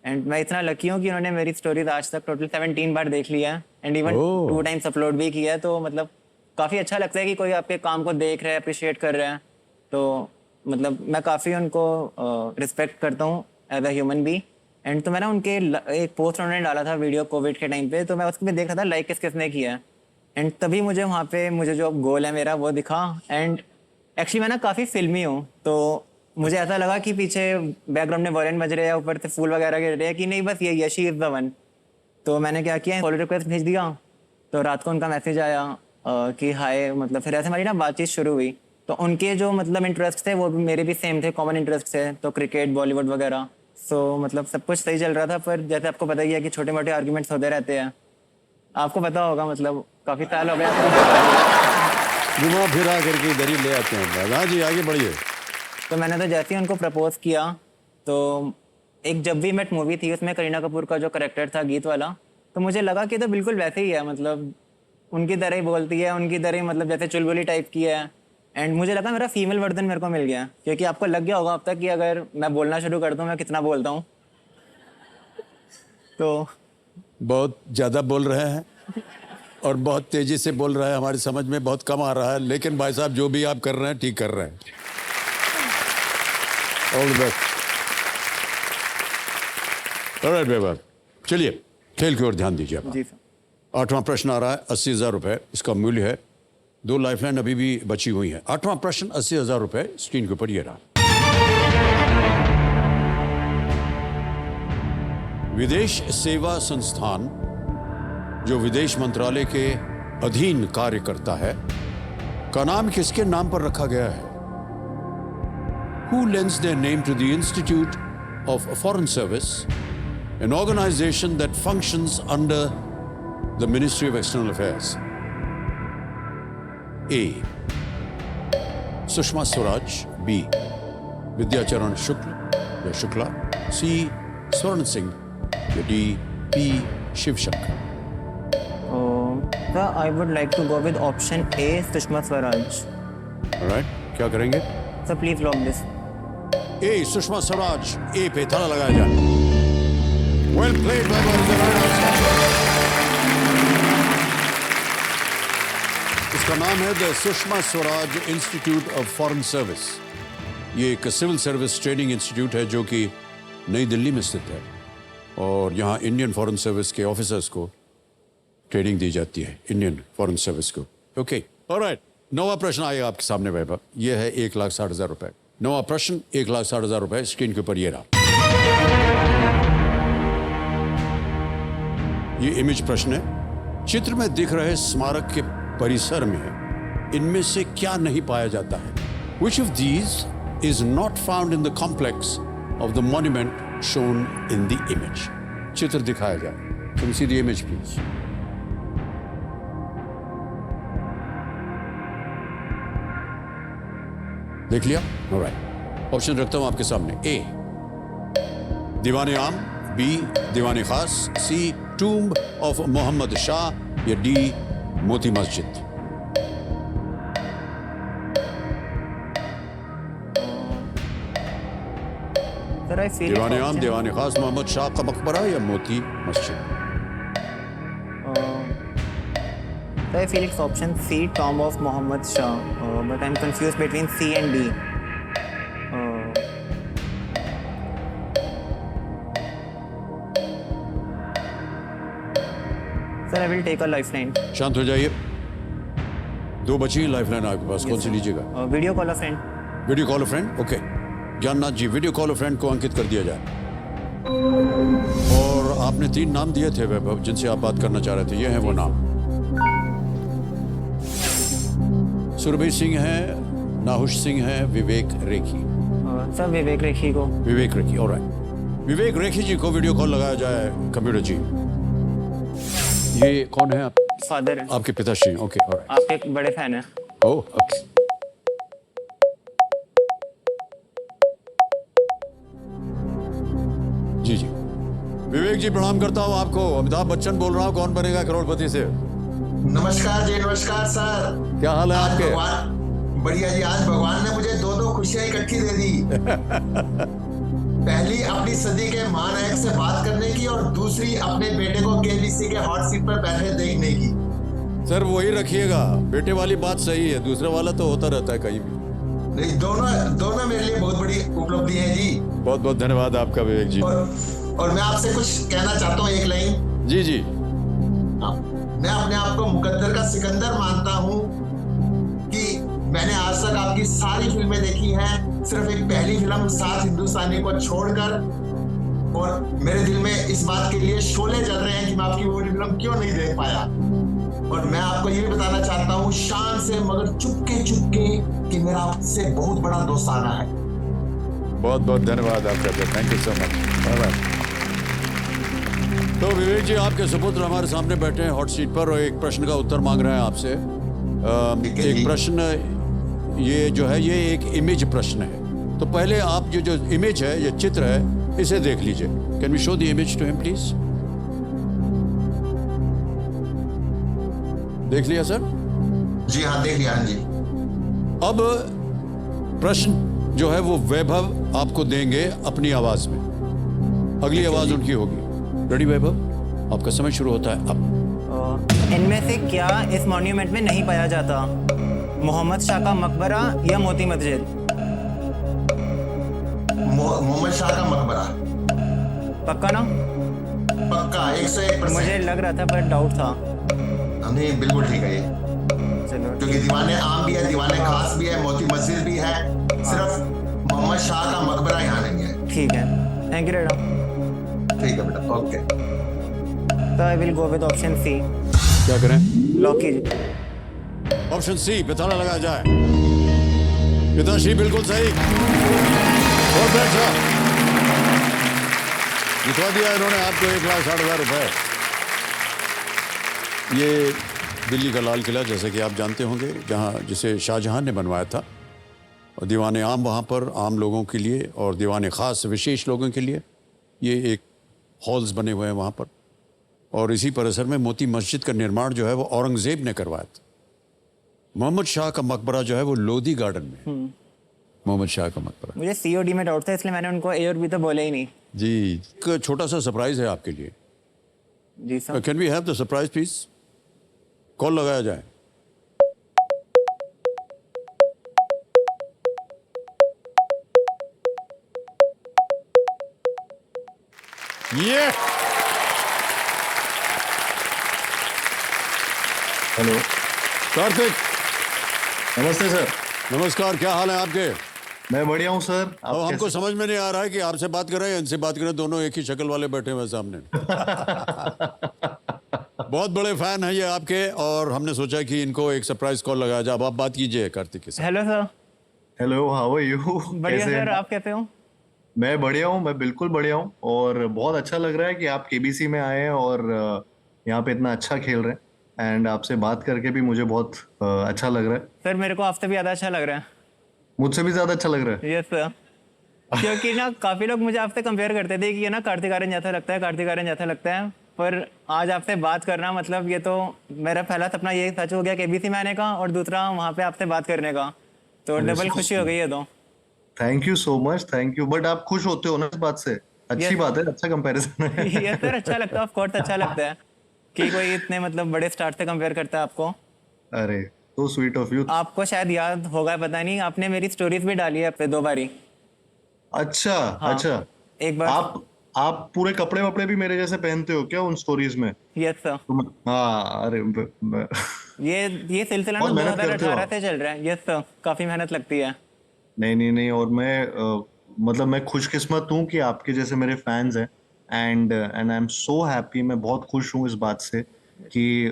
एंड मैं इतना लकी हूँ कि उन्होंने मेरी स्टोरीज आज तक टोटल 17 बार देख लिया है and even oh. 2 times upload भी किया है। तो मतलब काफ़ी अच्छा लगता है कि कोई आपके काम को देख रहा है, अप्रिशिएट कर रहा है। तो मतलब मैं काफ़ी उनको रिस्पेक्ट करता हूँ एज अ ह्यूमन भी। एंड तो मैं ना उनके एक पोस्ट उन्होंने डाला था वीडियो कोविड के टाइम पे, तो मैं उसको भी देख रहा था लाइक किस किसने किया है। एंड तभी मुझे वहाँ पे मुझे जो गोल है मेरा वो दिखा। एंड एक्चुअली मैं ना काफ़ी फिल्मी हूँ, तो मुझे ऐसा लगा कि पीछे बैकग्राउंड में वायलिन बज रहे हैं, ऊपर से फूल वगैरह गिर रहे हैं कि नहीं बस यही है, शी इज़ द वन। तो मैंने क्या किया, फॉलो रिक्वेस्ट भेज दिया। तो रात को उनका मैसेज आया कि हाय, मतलब फिर ऐसे हमारी ना बातचीत शुरू हुई। तो उनके जो मतलब इंटरेस्ट थे वो भी मेरे भी सेम थे, कॉमन इंटरेस्ट थे, तो क्रिकेट, बॉलीवुड वगैरह। सो मतलब सब कुछ सही चल रहा था। पर जैसे आपको पता ही है कि छोटे मोटे आर्ग्यूमेंट्स होते रहते हैं, आपको पता होगा, मतलब काफ़ी साल हो गया। घुमा फिरा करके इधर ही ले आते हैं। हाँ जी, आगे बढ़िए। तो मैंने तो जैसे ही उनको प्रपोज किया, तो एक जब वी मेट मूवी थी, उसमें करीना कपूर का जो करेक्टर था गीत वाला, तो मुझे लगा कि तो बिल्कुल वैसे ही है, मतलब उनकी तरह ही बोलती है, उनकी तरह ही, मतलब जैसे चुलबुली टाइप की है। एंड मुझे लगा मेरा फीमेल वर्जन मेरे को मिल गया, क्योंकि आपको लग गया होगा अब तक कि अगर मैं बोलना शुरू कर दूँ मैं कितना बोलता हूँ। तो बहुत ज़्यादा बोल रहे हैं और बहुत तेज़ी से बोल रहा है, हमारी समझ में बहुत कम आ रहा है, लेकिन भाई साहब जो भी आप कर रहे हैं ठीक कर रहे हैं। All the best. ऑलराइट बेबा, चलिए खेल की ओर ध्यान दीजिए आप। जी सर। 8वां प्रश्न आ रहा है, 80,000 रुपये इसका मूल्य है। 2 लाइफलाइन अभी भी बची हुई है। 8वां प्रश्न 80,000 रुपये स्क्रीन के ऊपर ये रहा। विदेश सेवा संस्थान जो विदेश मंत्रालय के अधीन कार्य करता है का नाम किसके नाम पर रखा गया है? Who lends their name to the Institute of Foreign Service, an organization that functions under the Ministry of External Affairs? A. Sushma Swaraj. B. Vidyacharan Shukla. C. Swaran Singh. D. P. Shiv Shankar. Sir, I would like to go with option A, Sushma Swaraj. Alright, क्या करेंगे? Sir, please lock this. A. Sushma Swaraj. A पे ताला लगाया जाए। Well played, Baba. Is the right answer. इसका नाम है the Sushma Swaraj institute of foreign service. ये एक सिविल सर्विस ट्रेनिंग इंस्टीट्यूट है जो कि नई दिल्ली में स्थित है और यहाँ इंडियन फॉरेन सर्विस के ऑफिसर्स को ट्रेनिंग दी जाती है, इंडियन फॉरेन सर्विस को। Okay, alright. 9वां प्रश्न आएगा आपके सामने वैभव। यह है 1,60,000 रुपए। 9वां प्रश्न 1,60,000 रुपए स्क्रीन के ऊपर ये रहा। ये इमेज प्रश्न है। चित्र में दिख रहे स्मारक के परिसर में इनमें से क्या नहीं पाया जाता है? Which of these is not found in the complex of the monument shown in the image? चित्र दिखाया जाए। Can you see the image, please? देख लिया? ऑलराइट। ऑप्शन रखता हूं आपके सामने। ए. दीवाने आम। B. Diwane Khas. C. Tomb of Mohammad Shah. या डी. मोती मस्जिद। दीवाने आम, दीवाने खास, मोहम्मद शाह का मकबरा या Moti Masjid. I feel it's option C, Tomb of Muhammad Shah, but I'm confused between C and D. Sir, I will take a lifeline. शांत हो जाइए। 2 बची लाइफलाइन आपके पास। कौन सी लीजिएगा? Video call a friend. Video call a friend. Okay, Gyannath ji, video call a friend को अंकित कर दिया जाए। और आपने 3 नाम दिए थे वैभव जिनसे आप बात करना चाह रहे थे। ये हैं वो नाम। सुरभि सिंह है, नाहुश सिंह है, विवेक रेखी। सर, विवेक रेखी को। विवेक रेखी, ऑलराइट। विवेक रेखी जी को वीडियो कॉल लगाया जाए कंप्यूटर जी। ये कौन है आप? फादर है। आपके पिताश्री। Okay, alright. आपके एक बड़े फैन है। ओह, ओके। जी जी, विवेक जी प्रणाम करता हूँ आपको। अमिताभ बच्चन बोल रहा हूँ, कौन बनेगा करोड़पति से। नमस्कार जी, नमस्कार सर। क्या हाल है आज आपके? बढ़िया जी। आज भगवान ने मुझे 2 खुशियां इकट्ठी दे दी। पहली अपनी सदी के महानायक से बात करने की और दूसरी अपने बेटे को केबीसी के हॉट सीट पर बैठे देखने की। सर वही रखिएगा, बेटे वाली बात सही है, दूसरे वाला तो होता रहता है कहीं भी। नहीं, दोनों मेरे लिए बहुत बड़ी उपलब्धि है जी। बहुत बहुत धन्यवाद आपका विवेक जी। और मैं आपसे कुछ कहना चाहता हूँ, एक लाइन। जी जी। मैं अपने आप को मुकद्दर का सिकंदर मानता हूँ कि मैंने आज तक आपकी सारी फिल्में देखी हैं, सिर्फ एक पहली फिल्म 7 हिंदुस्तानी को छोड़कर, और मेरे दिल में इस बात के लिए शोले जल रहे हैं कि मैं आपकी वो फिल्म क्यों नहीं देख पाया। और मैं आपको ये भी बताना चाहता हूँ शान से मगर चुपके चुपके कि मेरा आपसे बहुत बड़ा दोस्ताना है। बहुत बहुत धन्यवाद आपका, thank you so much. Bye. तो विवेक जी, आपके सुपुत्र हमारे सामने बैठे हैं हॉट सीट पर और एक प्रश्न का उत्तर मांग रहे हैं आपसे। एक प्रश्न ये जो है, ये एक इमेज प्रश्न है। तो पहले आप जो इमेज है, ये चित्र है, इसे देख लीजिए। Can we show the image to him please? देख लिया सर? जी हाँ, देख लिया। हाँ जी। अब प्रश्न जो है वो वैभव आपको देंगे अपनी आवाज में। अगली आवाज उनकी होगी। रेडी वैभव, आपका समय शुरू होता है अब। इनमें से क्या इस मॉन्यूमेंट में नहीं पाया जाता? मोहम्मद शाह का मकबरा या मोती मस्जिद? मोहम्मद शाह का मकबरा। पक्का ना? पक्का 101%। मुझे लग रहा था पर डाउट था। नहीं, बिल्कुल ठीक है ये, चलो क्योंकि दीवाने आम भी है, दीवाने खास भी है, मोती मस्जिद भी है, सिर्फ मोहम्मद शाह का मकबरा यहाँ नहीं है। ठीक है, थैंक यू रेडा। ठीक है बेटा, ओके। तो I will go with option C. क्या करें? लॉक कीजिए। ऑप्शन सी पे ताला लगाया जाए। पिताश्री बिल्कुल सही, बहुत अच्छा जितवा दिया इन्होंने आपको 1,60,000 रुपए। ये दिल्ली का लाल किला, जैसे कि आप जानते होंगे, जिसे शाहजहां ने बनवाया था, और दीवाने आम वहाँ पर आम लोगों के लिए और दीवाने ख़ास विशेष लोगों के लिए ये एक हॉल्स बने हुए हैं वहाँ पर। और इसी परिसर में मोती मस्जिद का निर्माण जो है वो औरंगज़ेब ने करवाया था। मोहम्मद शाह का मकबरा जो है वो लोधी गार्डन में। मोहम्मद शाह का मकबरा। मुझे सी और डी में डाउट था, इसलिए मैंने उनको ए और बी तो बोले ही नहीं। जी, एक छोटा सा सरप्राइज है आपके लिए। जी sir. Can we have the surprise please? Call लगाया जाए। ये हेलो कार्तिक, नमस्ते सर। नमस्कार, क्या हाल है आपके? मैं बढ़िया हूँ सर। आप अब हमको कैसे? समझ में नहीं आ रहा है कि आपसे बात कर रहे हैं, इनसे बात करें, दोनों एक ही शक्ल वाले बैठे हुए सामने। बहुत बड़े फैन हैं ये आपके, और हमने सोचा कि इनको एक सरप्राइज कॉल लगाया जाए। अब आप बात कीजिए कार्तिक के साथ। Hello sir. Hello, how are you? बढ़िया सर, आप कैसे हो? मैं बढ़िया हूँ, मैं बिल्कुल बढ़िया हूँ, और बहुत अच्छा लग रहा है कि आप केबीसी में आए हैं और यहाँ पे इतना अच्छा खेल रहे हैं। एंड आपसे बात करके भी मुझे बहुत अच्छा लग रहा है। सर मेरे को आपसे भी ज़्यादा अच्छा लग रहा है। मुझसे भी ज्यादा अच्छा लग रहा है। Yes sir. क्योंकि ना काफ़ी लोग मुझे आपसे कंपेयर करते थे कि ये ना कार्तिक आर्यन जैसा लगता है, कार्तिक आर्यन जैसा लगता है, पर आज आपसे बात करना, मतलब ये तो मेरा पहला सपना ये सच हो गया केबीसी में आने का, और दूसरा वहाँ पे आपसे बात करने का, तो डबल खुशी हो गई है। तो thank you so much, thank you. But आप खुश होते हो ना इस बात से? अच्छी Yes. बात है, अच्छा कंपैरिजन है। ये सर अच्छा लगता है, ऑफ कोर्स अच्छा लगता है कि कोई इतने मतलब बड़े स्टार से कंपेयर करता है आपको। अरे तो स्वीट ऑफ यू। आपको शायद याद होगा, पता नहीं, आपने मेरी स्टोरीज भी डाली है अब से 2 बारी। अच्छा हाँ, अच्छा। एक बार आप पूरे कपड़े वपड़े भी मेरे जैसे पहनते हो क्या उन स्टोरीज में? Yes sir. हाँ, अरे ये सिलसिला ना बहुत मेहनत करते हो 2018 आप। से चल रहा है। यस सर, काफी मेहनत लगती है। नहीं, और मैं मतलब मैं खुशकिस्मत हूँ कि आपके जैसे मेरे फैंस हैं। And I am so happy, मैं बहुत खुश हूँ इस बात से कि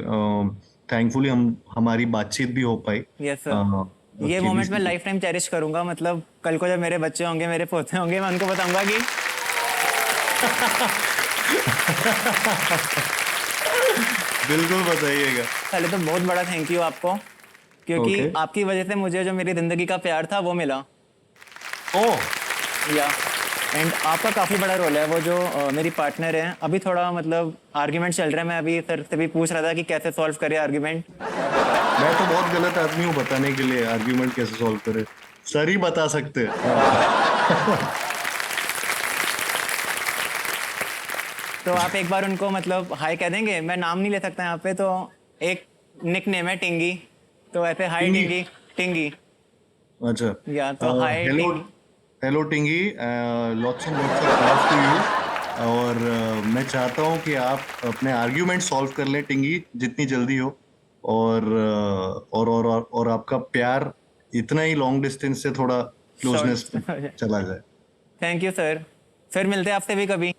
थैंकफुली हमारी बातचीत भी हो पाई। यस सर, ये मोमेंट मैं लाइफ टाइम चेरिश करूंगा। मतलब कल को जब मेरे बच्चे होंगे, मेरे पोते होंगे, मैं उनको बताऊंगा कि बिल्कुल बताइएगा। पहले तो बहुत बड़ा थैंक यू आपको, क्योंकि Okay. आपकी वजह से मुझे जो मेरी जिंदगी का प्यार था वो मिला। ओह या एंड आपका काफ़ी बड़ा रोल है। वो जो मेरी पार्टनर है, अभी थोड़ा मतलब आर्ग्यूमेंट चल रहा है, मैं अभी सर से भी पूछ रहा था कि कैसे सॉल्व करें आर्ग्यूमेंट। मैं तो बहुत गलत आदमी हूँ बताने के लिए आर्ग्यूमेंट कैसे सॉल्व करे। सर ही बता सकते हैं। तो आप एक बार उनको मतलब हाय कह देंगे। मैं नाम नहीं ले सकता यहाँ पे, तो एक निक नेम है टिंगी, तो ऐसे हाय टिंगी? टिंगी टिंगी। अच्छा, या तो हाय हेलो टिंगी। हेलो टिंगी, lots of love to you. और मैं चाहता हूँ कि आप अपने आर्ग्यूमेंट सॉल्व कर लें टिंगी जितनी जल्दी हो, और आपका प्यार इतना ही लॉन्ग डिस्टेंस से थोड़ा क्लोजनेस चला जाए। थैंक यू सर, फिर मिलते हैं आपसे भी कभी।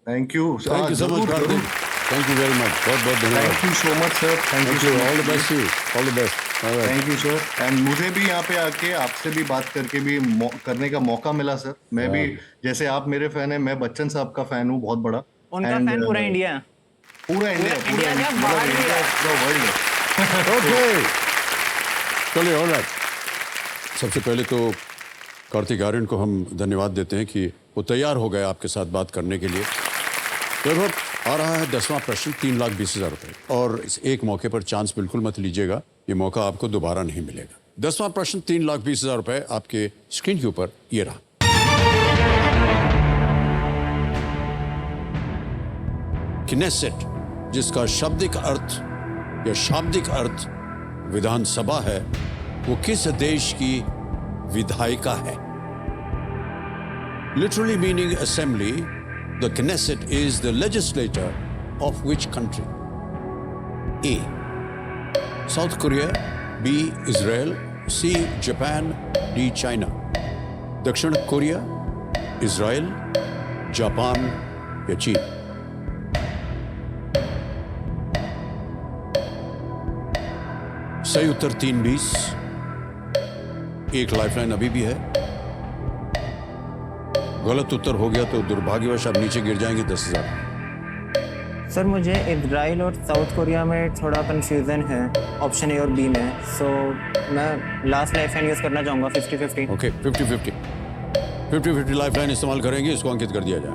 Thank you so much Kartik, thank you very much, बहुत बहुत धन्यवाद। Thank you so much sir, thank you, all the best, all the best. Thank you sir. And मुझे भी यहाँ पे आके आपसे भी बात करके भी करने का मौका मिला सर। मैं भी, जैसे आप मेरे फैन हैं, मैं बच्चन साहब का फैन हूँ बहुत बड़ा। उनका फैन पूरा इंडिया है। पूरा इंडिया क्या बाहर भी है। पूरा वर्ल्ड है। ओके, चलिए, ऑलराइट। सबसे पहले तो कार्तिक आर्यन को हम धन्यवाद देते हैं कि वो तैयार हो गए आपके साथ बात करने के लिए। तो अब आ रहा है 10वां प्रश्न, 3,20,000 रुपये, और इस एक मौके पर चांस बिल्कुल मत लीजिएगा, ये मौका आपको दोबारा नहीं मिलेगा। 10वां प्रश्न, 3,20,000 रुपये आपके स्क्रीन के ऊपर ये रहा। किनेसेट, जिसका शाब्दिक अर्थ विधानसभा है, वो किस देश की विधायिका है? Literally meaning assembly, the Knesset is the legislature of which country? A. South Korea, B. Israel, C. Japan, D. China. दक्षिण कोरिया, इजराइल, जापान या चीन? सही उत्तर 3,20,000। एक लाइफलाइन अभी भी है। गलत उत्तर हो गया तो दुर्भाग्यवश आप नीचे गिर जाएंगे 10,000। सर मुझे इजराइल और साउथ कोरिया में थोड़ा कंफ्यूजन है ऑप्शन ए और बी में, सो मैं लास्ट लाइफलाइन यूज करना चाहूँगा 50-50। ओके, 50-50 लाइफलाइन इस्तेमाल करेंगे, इसको अंकित कर दिया जाए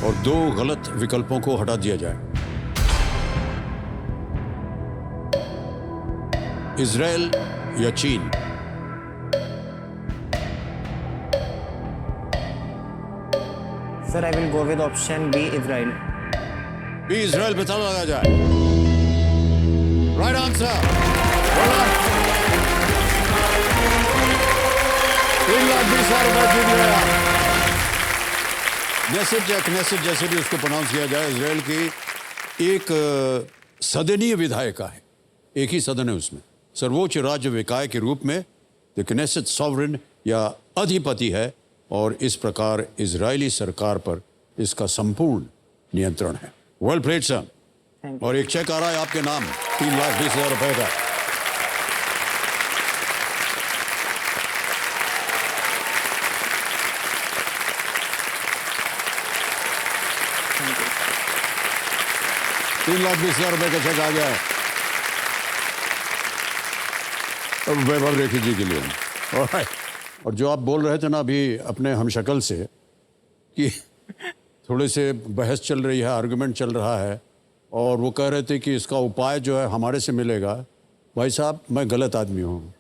और 2 गलत विकल्पों को हटा दिया जाए। इजराइल या चीन? Sir I will go with option B, Israel. B, Israel पे ताला लगा जाए। Right answer. 3,20,000 रुपए जीत गए आप। नेसेट या क्नेसेट जैसे भी उसको प्रोनाउंस किया जाए, इजराइल की एक सदनीय विधायिका है, एक ही सदन है उसमें। सर्वोच्च राज्य निकाय के रूप में द क्नेसेट सॉवरेन या अधिपति है और इस प्रकार इजरायली सरकार पर इसका संपूर्ण नियंत्रण है। Well played sir. और एक चेक आ रहा है आपके नाम 3,20,000 रुपए का। ₹3,20,000 का चेक आ गया है अब वैभव रेखी जी के लिए। ऑलराइट। और जो आप बोल रहे थे ना अभी अपने हमशक्ल से कि थोड़े से बहस चल रही है, आर्गुमेंट चल रहा है, और वो कह रहे थे कि इसका उपाय जो है हमारे से मिलेगा। भाई साहब, मैं गलत आदमी हूँ,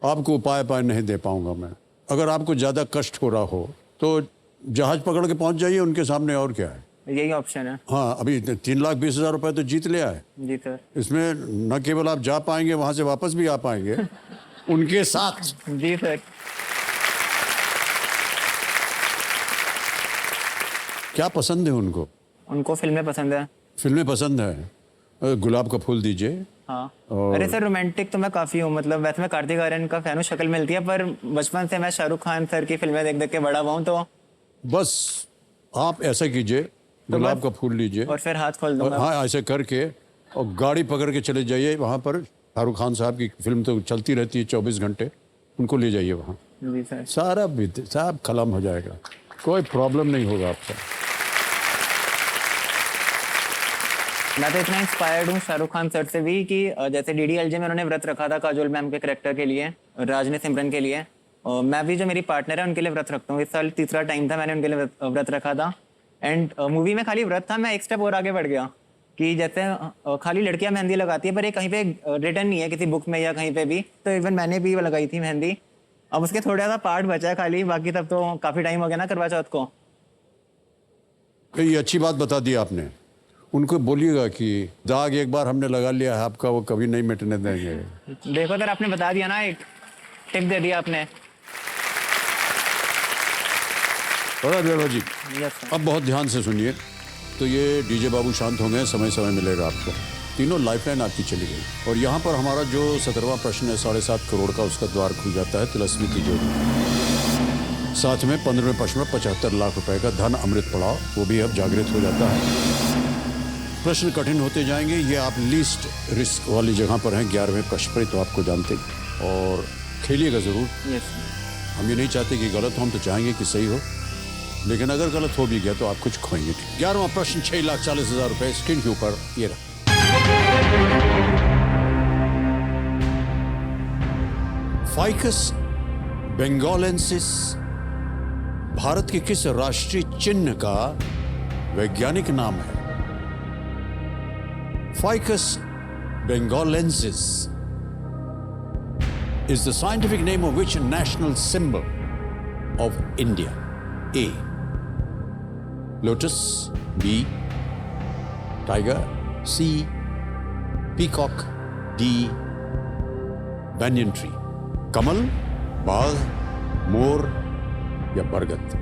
आपको उपाय नहीं दे पाऊँगा मैं। अगर आपको ज़्यादा कष्ट हो रहा हो तो जहाज़ पकड़ के पहुँच जाइए उनके सामने, और क्या है। यही ऑप्शन है। हाँ, अभी 3,20,000 रुपए तो जीत लिया है। जी सर। इसमें न केवल आप जा पाएंगे, वहाँ से वापस भी आ पाएंगे उनके साथ। जी सर। क्या पसंद है उनको? उनको फिल्में पसंद है। फिल्में पसंद है। गुलाब का फूल दीजिए। हाँ। अरे सर, रोमांटिक तो मैं काफ़ी हूँ, मतलब वैसे मैं कार्तिक आर्यन का फैन हूँ, शक्ल मिलती है, पर बचपन से मैं शाहरुख खान सर की फिल्में देख देख के बड़ा हुआ हूँ। तो बस आप ऐसा कीजिए, गुलाब का फूल लीजिए और फिर हाथ खोल दूंगा। हाँ, ऐसे करके और गाड़ी पकड़ के चले जाइए वहाँ पर। शाहरुख खान साहब की फिल्म तो चलती रहती है 24 घंटे, उनको ले जाइए वहाँ। जी सर। सारा सब खत्म हो जाएगा, कोई प्रॉब्लम नहीं होगा आपसे। मैं तो इतना इंस्पायर्ड हूँ शाहरुख खान सर से भी कि जैसे DDLJ में उन्होंने व्रत रखा था काजोल मैम के कैरेक्टर के लिए, राज ने सिमरन के लिए, और मैं भी जो मेरी पार्टनर है उनके लिए व्रत रखता हूँ। इस साल 3रा टाइम था मैंने उनके लिए व्रत रखा था। एंड मूवी में खाली व्रत था, मैं एक स्टेप और आगे बढ़ गया कि जैसे खाली लड़कियां मेहंदी लगाती है पर ये कहीं पे रिटर्न नहीं है किसी बुक में या कहीं पे भी, तो इवन मैंने भी लगाई थी मेहंदी। अब उसके थोड़ा सा पार्ट बचा है खाली, बाकी तब तो काफ़ी टाइम हो गया ना करवा चौथ को। ये अच्छी बात बता दी आपने। उनको बोलिएगा कि दाग एक बार हमने लगा लिया है आपका, वो कभी नहीं मिटने देंगे। देखो सर, आपने बता दिया ना, एक टिप दे दिया आपने। और जी यस सर। अब बहुत ध्यान से सुनिए। तो ये डीजे बाबू शांत हो गए, समय समय मिलेगा आपको। तीनों लाइफलाइन आपकी चली गई और यहाँ पर हमारा जो 17वां प्रश्न है 7.5 करोड़ का, उसका द्वार खुल जाता है तिलस्मी तिजोरी। साथ में 15वें प्रश्न में 75 लाख रुपए का धन अमृत पड़ाव, वो भी अब जागृत हो जाता है। प्रश्न कठिन होते जाएंगे। ये आप लीस्ट रिस्क वाली जगह पर हैं। 11वें प्रश्न पर तो आपको जानते हैं और खेलिएगा ज़रूर। Yes sir. हम ये नहीं चाहते कि गलत हो, हम तो चाहेंगे कि सही हो, लेकिन अगर गलत हो भी गया तो आप कुछ खोएंगे। 11वां प्रश्न 6,40,000 रुपए स्क्रीन के ऊपर ये रहा। फाइकस बेंगोलेंसिस भारत के किस राष्ट्रीय चिन्ह का वैज्ञानिक नाम है? Ficus benghalensis is the scientific name of which national symbol of India? A. Lotus. B. Tiger. C. Peacock. D. Banyan tree. कमल, बाघ, मोर या बरगद?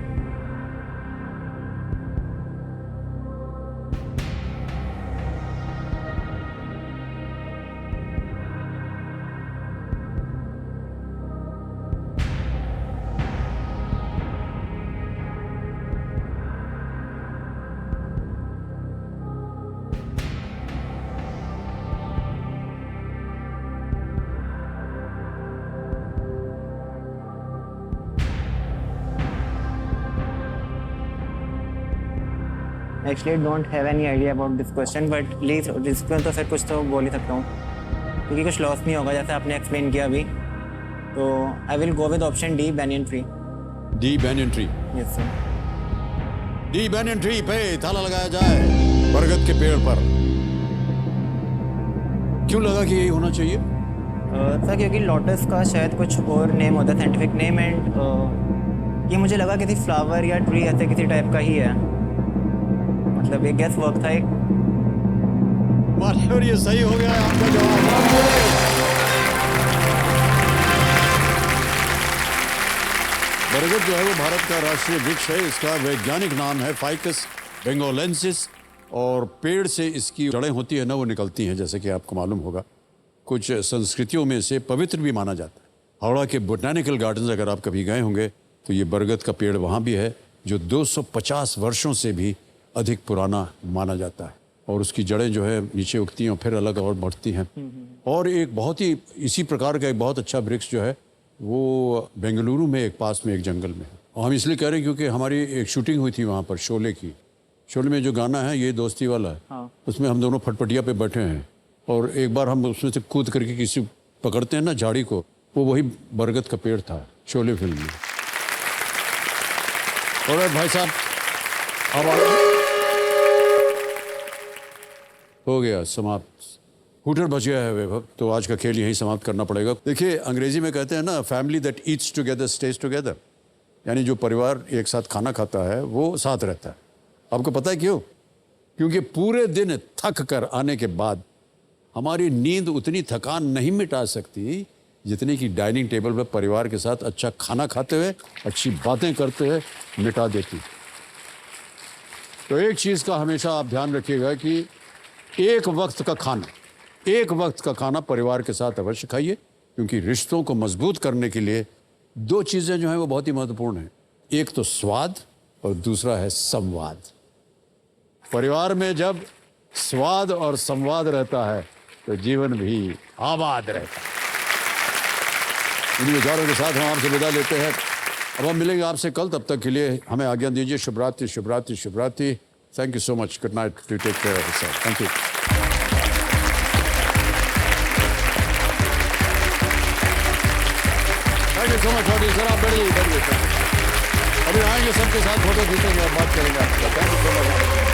Actually don't have any idea about this question, but please risk में तो फिर कुछ तो बोल ही सकता हूँ, क्योंकि कुछ लॉस नहीं होगा जैसे आपने एक्सप्लेन किया अभी। तो I will go with option D, banyan tree. D banyan tree. Yes sir. D banyan tree पे ताला लगाया जाए, बरगद के पेड़ पर। क्यों लगा कि यही होना चाहिए? सर क्योंकि लोटस का शायद कुछ और नेम होता है, साइंटिफिक नेम, एंड ये मुझे लगा किसी फ्लावर या ट्री ऐसे किसी टाइप का ही है, मतलब एक गैस वर्क था एक। और ये सही हो गया आपका जवाब। बरगद जो है वो भारत का राष्ट्रीय वृक्ष है। इसका वैज्ञानिक नाम है फाइकस बेंगोलेंसिस और पेड़ से इसकी जड़ें होती है ना, वो निकलती हैं, जैसे कि आपको मालूम होगा। कुछ संस्कृतियों में से पवित्र भी माना जाता है। हावड़ा के बोटैनिकल गार्डन्स अगर आप कभी गए होंगे तो ये बरगद का पेड़ वहाँ भी है, जो 250 वर्षों से भी अधिक पुराना माना जाता है। और उसकी जड़ें जो है नीचे उगती हैं और फिर अलग और बढ़ती हैं। और एक बहुत ही इसी प्रकार का एक बहुत अच्छा वृक्ष जो है वो बेंगलुरु में एक पास में एक जंगल में है। और हम इसलिए कह रहे हैं क्योंकि हमारी एक शूटिंग हुई थी वहाँ पर शोले की। शोले में जो गाना है ये दोस्ती वाला है, हाँ। उसमें हम दोनों फटफटिया पे बैठे हैं और एक बार हम उसमें से कूद करके किसी पकड़ते हैं ना झाड़ी को, वो वही बरगद का पेड़ था शोले फिल्म में। और भाई साहब अब हो गया समाप्त, हूटर बच गया है वैभव। तो आज का खेल यहीं समाप्त करना पड़ेगा। देखिए अंग्रेजी में कहते हैं ना, family that eats together stage together, यानी जो परिवार एक साथ खाना खाता है वो साथ रहता है। आपको पता है क्यों? क्योंकि पूरे दिन थक कर आने के बाद हमारी नींद उतनी थकान नहीं मिटा सकती जितनी कि डाइनिंग टेबल पर परिवार के साथ अच्छा खाना खाते हुए अच्छी बातें करते हुए मिटा देती। तो एक चीज़ का हमेशा आप ध्यान रखिएगा कि एक वक्त का खाना परिवार के साथ अवश्य खाइए, क्योंकि रिश्तों को मजबूत करने के लिए दो चीज़ें जो हैं वो बहुत ही महत्वपूर्ण हैं। एक तो स्वाद और दूसरा है संवाद। परिवार में जब स्वाद और संवाद रहता है तो जीवन भी आबाद रहता है। इन विचारों के साथ हम आपसे विदा लेते हैं। अब हम मिलेंगे आपसे कल, तब तक के लिए हमें आज्ञा दीजिए। शुभ रात्रि, शुभ रात्रि, शुभ रात्रि। Thank you so much. Good night. Do take care of yourself. Thank you. Thank you so much, audience. Sir आप बैठिए। अभी आएंगे सबके साथ फोटो खींचेंगे और बात करेंगे। Thank you so much.